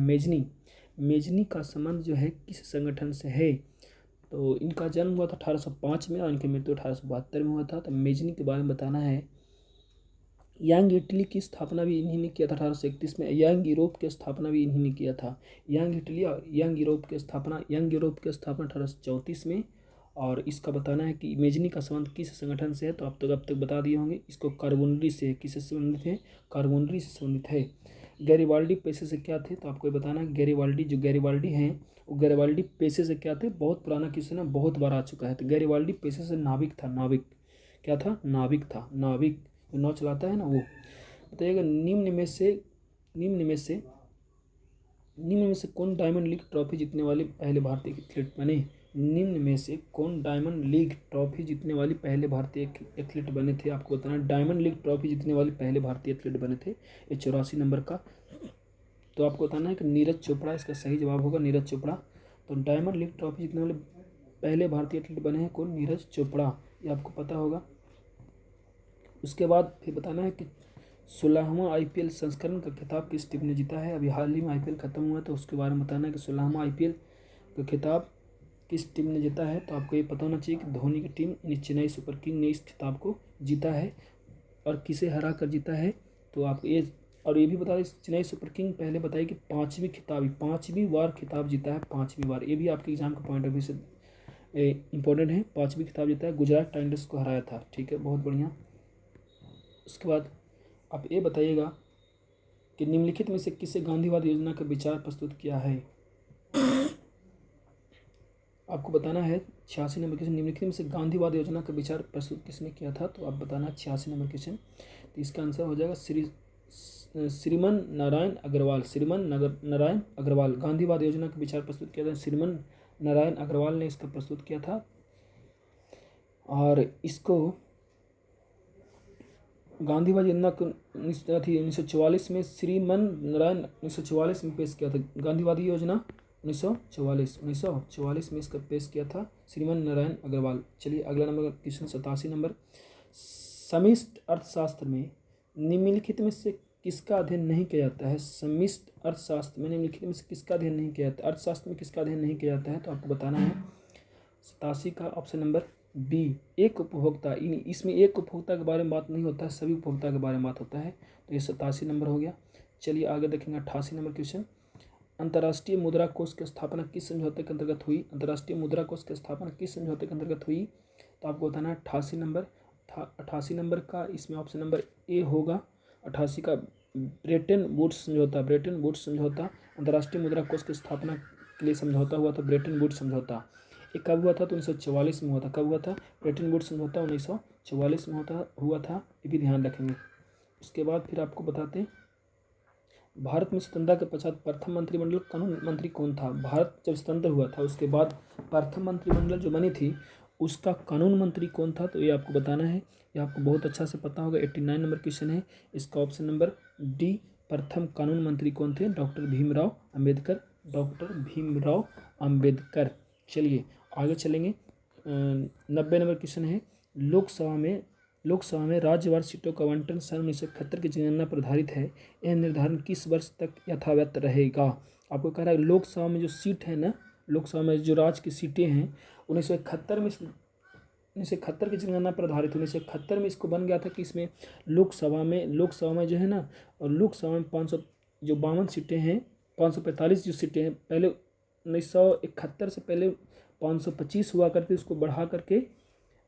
मेजनी का संबंध जो है किस संगठन से है? तो इनका जन्म हुआ था 1805 में और इनकी मृत्यु 1872 में हुआ था। तो मेजनी के बारे में बताना है। यंग इटली की स्थापना भी इन्हीं ने किया था 1831 में। यंग यूरोप की स्थापना भी इन्हीं ने किया था। यंग इटली और यंग यूरोप की स्थापना 1834 में। और इसका बताना है कि मेजनी का संबंध किस संगठन से है। तो आप अब तक बता दिए होंगे, इसको कार्बोनरी से है। किससे संबंधित है? कार्बोनरी से संबंधित है। गैरिबाल्डी पेशे से क्या थे? तो आपको बताना है गैरिबाल्डी हैं वो गैरिबाल्डी पेशे से क्या थे? बहुत पुराना क्वेश्चन है, बहुत बार आ चुका है। तो गैरिबाल्डी पेशे से नाविक था। नाविक क्या था? नाविक था। नाविक जो नाव चलाता है ना वो। बताइएगा निम्न में से कौन डायमंड लीग ट्रॉफी जीतने वाले पहले भारतीय एथलीट बने? निम्न में से कौन डायमंड लीग ट्रॉफी जीतने वाले पहले भारतीय एथलीट बने थे? आपको बताना है डायमंड लीग ट्रॉफी जीतने वाले पहले भारतीय एथलीट बने थे। ये 84 नंबर का। तो आपको बताना है कि नीरज चोपड़ा इसका सही जवाब होगा, नीरज चोपड़ा। तो डायमंड लीग ट्रॉफी जीतने वाले पहले भारतीय एथलीट बने हैं कौन? नीरज चोपड़ा, ये आपको पता होगा। उसके बाद फिर बताना है कि 16वां IPL संस्करण का खिताब किस टीम ने जीता है? अभी हाल ही में IPL खत्म हुआ तो उसके बारे में बताना है कि 16वां IPL का खिताब किस टीम ने जीता है। तो आपको ये पता होना चाहिए कि धोनी की टीम यानी चेन्नई सुपर किंग ने इस खिताब को जीता है। और किसे हरा कर जीता है? तो आपको ये और ये भी बता दें चेन्नई सुपर किंग पहले बताइए कि 5वीं बार खिताब जीता है, 5वीं बार। ये भी आपके एग्जाम के पॉइंट ऑफ व्यू से इंपॉर्टेंट है। 5वीं खिताब जीता है, गुजरात टाइटंस को हराया था। ठीक है, बहुत बढ़िया। उसके बाद आप ये बताइएगा कि निम्नलिखित में से किसे गांधीवाद योजना का विचार प्रस्तुत किया है? आपको बताना है 86 नंबर क्वेश्चन, निम्नलिखित में से गांधीवाद योजना का विचार प्रस्तुत किसने किया था? तो आप बताना 86 नंबर क्वेश्चन। तो इसका आंसर हो जाएगा श्रीमन नारायण अग्रवाल। गांधीवाद योजना का विचार प्रस्तुत किया था श्रीमन नारायण अग्रवाल ने इसका प्रस्तुत किया था। और इसको गांधीवाद योजना को 1944 में श्रीमन नारायण 1944 में पेश किया था। गांधीवादी योजना 1944 में इसका पेश किया था श्रीमन नारायण अग्रवाल। चलिए अगला नंबर क्वेश्चन 87 नंबर। समष्टि अर्थशास्त्र में निम्नलिखित में से किसका अध्ययन नहीं किया जाता है? समष्टि अर्थशास्त्र में निम्नलिखित में से किसका अध्ययन नहीं किया जाता है? अर्थशास्त्र में किसका अध्ययन नहीं किया जाता है? तो आपको बताना है 87 का ऑप्शन नंबर बी एक उपभोक्ता। इसमें एक उपभोक्ता के बारे में बात नहीं होता है, सभी उपभोक्ता के बारे में बात होता है। तो ये 87 नंबर हो गया। चलिए आगे देखेंगे 88 नंबर क्वेश्चन। अंतर्राष्ट्रीय मुद्रा कोष की स्थापना किस समझौते के अंतर्गत हुई? अंतर्राष्ट्रीय मुद्रा कोष की स्थापना किस समझौते के अंतर्गत हुई? तो आपको बताना है 88 नंबर का इसमें ऑप्शन नंबर ए होगा। 88 का ब्रेटन वुड्स समझौता अंतर्राष्ट्रीय मुद्रा कोष की स्थापना के लिए समझौता हुआ था, ब्रेटन वुड्स समझौता। ये कब हुआ था? तो 1944 में हुआ था। कब हुआ था? ब्रेटन वुड्स समझौता 1944 में हुआ था। ये भी ध्यान रखेंगे। उसके बाद फिर आपको बताते हैं भारत में स्वतंत्रता के पश्चात प्रथम मंत्रिमंडल कानून मंत्री कौन था? भारत जब स्वतंत्र हुआ था उसके बाद प्रथम मंत्रिमंडल जो बनी थी उसका कानून मंत्री कौन था? तो ये आपको बताना है, ये आपको बहुत अच्छा से पता होगा। 89 नंबर क्वेश्चन है, इसका ऑप्शन नंबर डी प्रथम कानून मंत्री कौन थे? Doctor Bhimrao Ambedkar doctor Bhimrao Ambedkar. चलिए आगे चलेंगे। 90 नंबर क्वेश्चन है, लोकसभा में राज्यवार सीटों का आवंटन सन 1971 की जनगणना पर आधारित है। यह निर्धारण किस वर्ष तक यथावत रहेगा? आपको कह रहा है लोकसभा में जो सीट है ना, लोकसभा में जो राज्य की सीटें हैं 1971 की जनगणना पर आधारित। 1971 में इसको बन गया था कि इसमें लोकसभा में जो है ना, और लोकसभा में 500 जो 52 सीटें हैं, 545 जो सीटें हैं, पहले 1971 से पहले 525 हुआ करती, उसको बढ़ा करके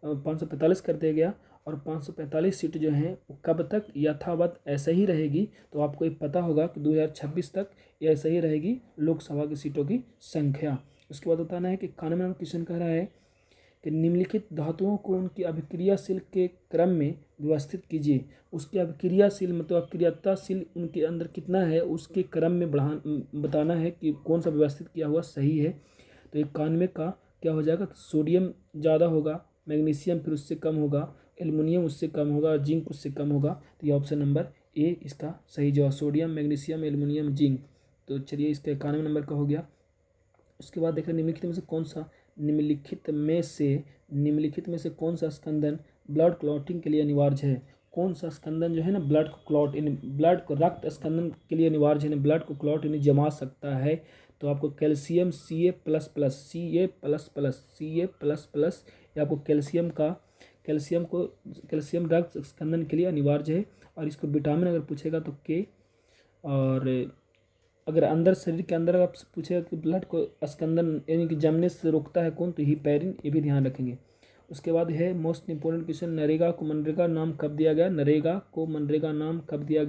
545 कर दिया गया। और 545 सीट जो हैं वो कब तक यथावत ऐसे ही रहेगी? तो आपको ये पता होगा कि 2026 तक ये ऐसे ही रहेगी लोकसभा की सीटों की संख्या। उसके बाद बताना है कि 91 नंबर क्वेश्चन कह रहा है कि निम्नलिखित धातुओं को उनकी अभिक्रियाशील के क्रम में व्यवस्थित कीजिए। उसके अभिक्रियाशील मतलब अभिक्रियाशील उनके अंदर कितना है उसके क्रम में बताना है कि कौन सा व्यवस्थित किया हुआ सही है। तो 91 का क्या हो जाएगा? तो सोडियम ज़्यादा होगा, मैग्नीशियम फिर उससे कम होगा, एल्युमिनियम उससे कम होगा, जिंक उससे कम होगा। तो ये ऑप्शन नंबर ए इसका सही जवाब, सोडियम, मैग्नीशियम, एल्युमिनियम, जिंक। तो चलिए इसका 91 नंबर का हो गया। उसके बाद देख रहे निम्नलिखित में से कौन सा स्कंदन ब्लड क्लॉटिंग के लिए अनिवार्य है? कौन सा स्कंदन जो है ना ब्लड को रक्त स्कंदन के लिए अनिवार्य है, ब्लड को क्लॉट यानी जमा सकता है? तो आपको कैल्शियम Ca++, या आपको कैल्शियम रक्त स्कंदन के लिए अनिवार्य है। और इसको विटामिन अगर पूछेगा तो के, और अगर अंदर शरीर के अंदर आपसे पूछेगा कि ब्लड को स्कंदन यानी कि जमने से रोकता है कौन, तो हिपैरिन, ये भी ध्यान रखेंगे। उसके बाद है मोस्ट इंपॉर्टेंट क्वेश्चन, नरेगा को मनरेगा नाम कब दिया गया? नरेगा को मनरेगा नाम कब दिया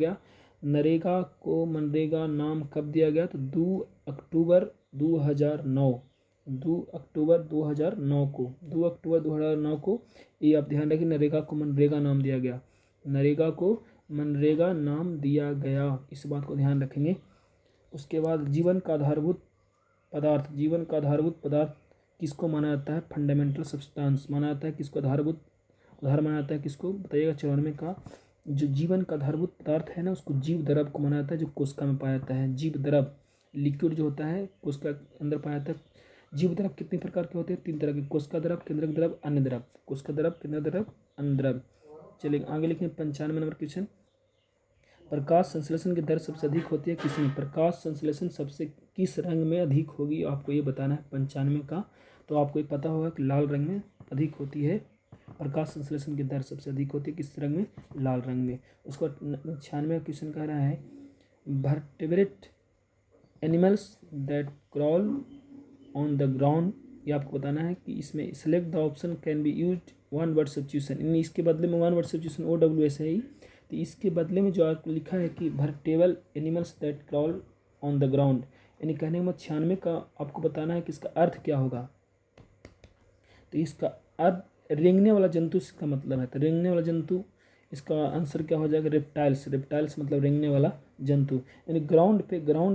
गया? तो 2 अक्टूबर 2009 को ये आप ध्यान रखिए, नरेगा को मनरेगा नाम दिया गया। नरेगा को मनरेगा नाम दिया गया, इस बात को ध्यान रखेंगे। उसके बाद जीवन का आधारभूत पदार्थ किसको माना जाता है? फंडामेंटल सब्सटेंस माना जाता है। किसको आधार माना जाता है? किसको बताइएगा? 94 का जो जीवन का आधारभूत पदार्थ है ना, उसको जीव द्रव को माना जाता है, जो कोशिका में पाया जाता है। जीव द्रव लिक्विड जो होता है कोशिका अंदर पाया जाता है। जीव द्रव कितने प्रकार के होते हैं? 3 तरह के, कोशिका द्रव, केंद्रक द्रव, अन्य द्रव। कोशिका द्रव, केंद्रक द्रव, अन्य द्रव। चलिए आगे लिखें 95 नंबर क्वेश्चन, प्रकाश संश्लेषण की दर सबसे अधिक होती है किसमें? प्रकाश संश्लेषण सबसे किस रंग में अधिक होगी, आपको ये बताना है 95 का। तो आपको ये पता होगा कि लाल रंग में अधिक होती है, प्रकाश संश्लेषण की दर सबसे अधिक होती है किस रंग में? लाल रंग में। उसको 96 का क्वेश्चन कह रहा है vertebrate animals that crawl on the ground. ये आपको बताना है कि इसमें select the option can be used one word substitution, इसके बदले में वन वर्ड सब्स्टिट्यूशन OWS है ही। तो इसके बदले में जो आपको लिखा है कि vertebral animals that crawl on the ground, यानी कहने का 96 का आपको बताना है कि इसका अर्थ क्या होगा। तो इसका अर्थ रेंगने वाला जंतु इसका मतलब है। तो रेंगने वाला जंतु, इसका आंसर क्या हो जाएगा? रेप्टाइल्स मतलब रेंगने वाला जंतु, यानी ग्राउंड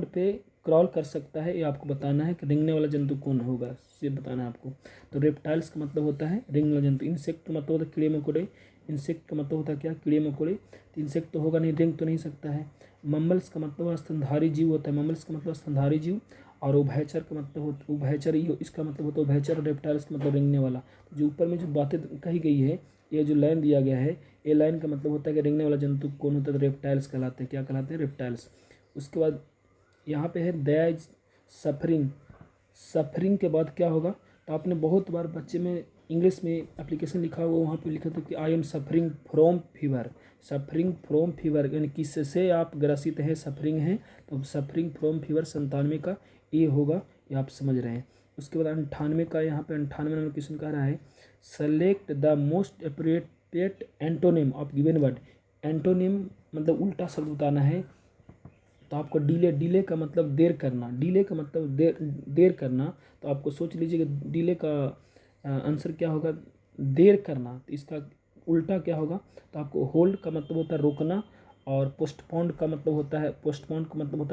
पे क्रॉल कर सकता है। ये आपको बताना है कि रेंगने वाला जंतु कौन होगा, ये बताना है आपको। तो रेप्टाइल्स का मतलब होता है रेंगने वाला जंतु। इंसेक्ट का मतलब होता है कीड़े मकोड़े। इंसेक्ट का मतलब होता है क्या? कीड़े मकोड़े। तो इंसेक्ट तो होगा नहीं, रेंग तो नहीं सकता है। मम्मल्स का मतलब स्तनधारी जीव होता है, मम्मल्स का मतलब स्तनधारी जीव। और उभयचर का मतलब इसका मतलब होता है उभयचर। और रेप्टाइल्स का मतलब रेंगने वाला। जो ऊपर में जो बातें कही गई है, ये जो लाइन दिया गया है, ये लाइन का मतलब होता है कि रेंगने वाला जंतु कौन होता है? तो रेप्टाइल्स कहलाते हैं। क्या कहलाते हैं? रेप्टाइल्स। उसके बाद यहाँ पे है दया इज सफरिंग के बाद क्या होगा? तो आपने बहुत बार बच्चे में इंग्लिश में एप्लीकेशन लिखा हुआ, वहाँ पे लिखा था कि I am suffering from fever, यानी किससे आप ग्रसित हैं, सफरिंग हैं। तो सफरिंग फ्रॉम फीवर 97 का ये होगा, ये आप समझ रहे हैं। उसके बाद 98 का, यहाँ पे 98 नंबर क्वेश्चन कह रहा है select the most appropriate antonym of given word. Antonym मतलब उल्टा शब्द बताना है। तो आपको डिले का मतलब देर करना, देर करना। तो आपको सोच लीजिए कि डिले का आंसर क्या होगा? देर करना। तो इसका उल्टा क्या होगा? तो आपको होल्ड का मतलब होता है रोकना, और पोस्टपोन्ड का मतलब होता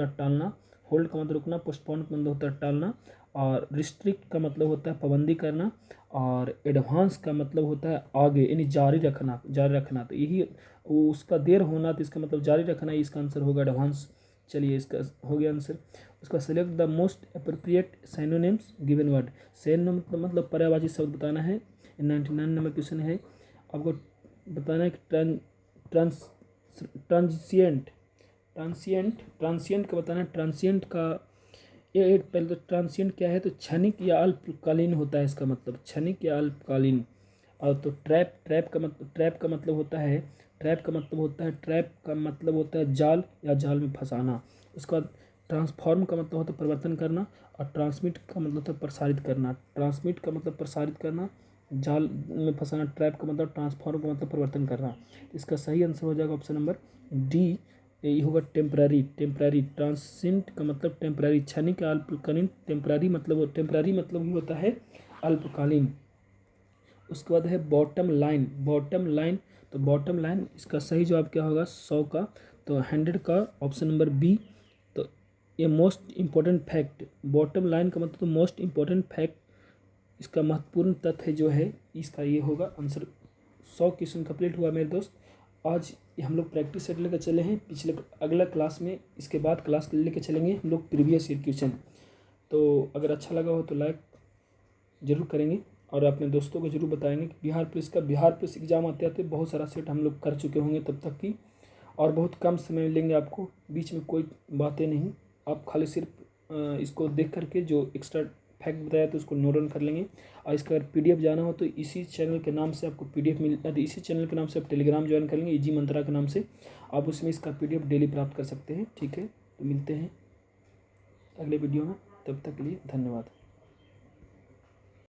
है टालना। होल्ड का मतलब रोकना, पोस्टपोन्ड का मतलब होता है टालना, और रिस्ट्रिक्ट का मतलब होता है पाबंदी करना, और एडवांस का मतलब होता है आगे यानी जारी रखना। तो यही उसका देर होना, तो इसका मतलब जारी रखना, इसका आंसर होगा एडवांस। चलिए इसका हो गया आंसर। उसका select the most appropriate synonyms given word. Synonym मतलब पर्यायवाची शब्द बताना है। 99 नंबर क्वेश्चन है, आपको बताना है कि ट्रांसिएंट का बताना है। ट्रांसिएंट का ये पहले तो ट्रांसिएंट क्या है, तो क्षणिक या अल्पकालीन होता है, इसका मतलब क्षणिक या अल्पकालीन। और तो ट्रैप का मतलब होता है जाल या जाल में फंसाना। उसका ट्रांसफॉर्म का मतलब होता है परिवर्तन करना, और ट्रांसमिट का मतलब होता है प्रसारित करना। ट्रांसमिट का मतलब प्रसारित करना, जाल में फंसाना। ट्रैप का मतलब, ट्रांसफॉर्म का मतलब परिवर्तन करना। इसका सही आंसर हो जाएगा ऑप्शन नंबर डी, यही होगा टेम्पररी। ट्रांसिएंट का मतलब टेम्पररी, क्षणिक या अल्पकालीन। टेम्पररी मतलब ही होता है अल्पकालीन। उसके बाद है बॉटम लाइन। तो बॉटम लाइन, इसका सही जवाब क्या होगा 100 का, तो 100 का ऑप्शन नंबर बी। तो ये most important fact, bottom line का मतलब तो मोस्ट इंपॉर्टेंट फैक्ट, इसका महत्वपूर्ण तथ्य जो है, इसका ये होगा आंसर। 100 क्वेश्चन कंप्लीट हुआ मेरे दोस्त। आज हम लोग प्रैक्टिस सेट लेकर चले हैं। अगला क्लास में, इसके बाद क्लास लेकर चलेंगे हम लोग प्रीवियस ईयर क्वेश्चन। तो अगर अच्छा लगा हो तो लाइक ज़रूर करेंगे, और अपने दोस्तों को ज़रूर बताएंगे कि बिहार पुलिस एग्ज़ाम आते आते बहुत सारा सेट हम लोग कर चुके होंगे तब तक की, और बहुत कम समय लेंगे आपको। बीच में कोई बातें नहीं, आप खाली सिर्फ इसको देख करके जो एक्स्ट्रा फैक्ट बताया तो उसको नोट डाउन कर लेंगे। और इसका अगर पीडीएफ जाना हो तो इसी चैनल के नाम से आपको पीडीएफ इसी चैनल के नाम से आप टेलीग्राम ज्वाइन कर लेंगे, इजी मंत्रा के नाम से। आप उसमें इसका पीडीएफ डेली प्राप्त कर सकते हैं। ठीक है, तो मिलते हैं अगले वीडियो में, तब तक के लिए धन्यवाद।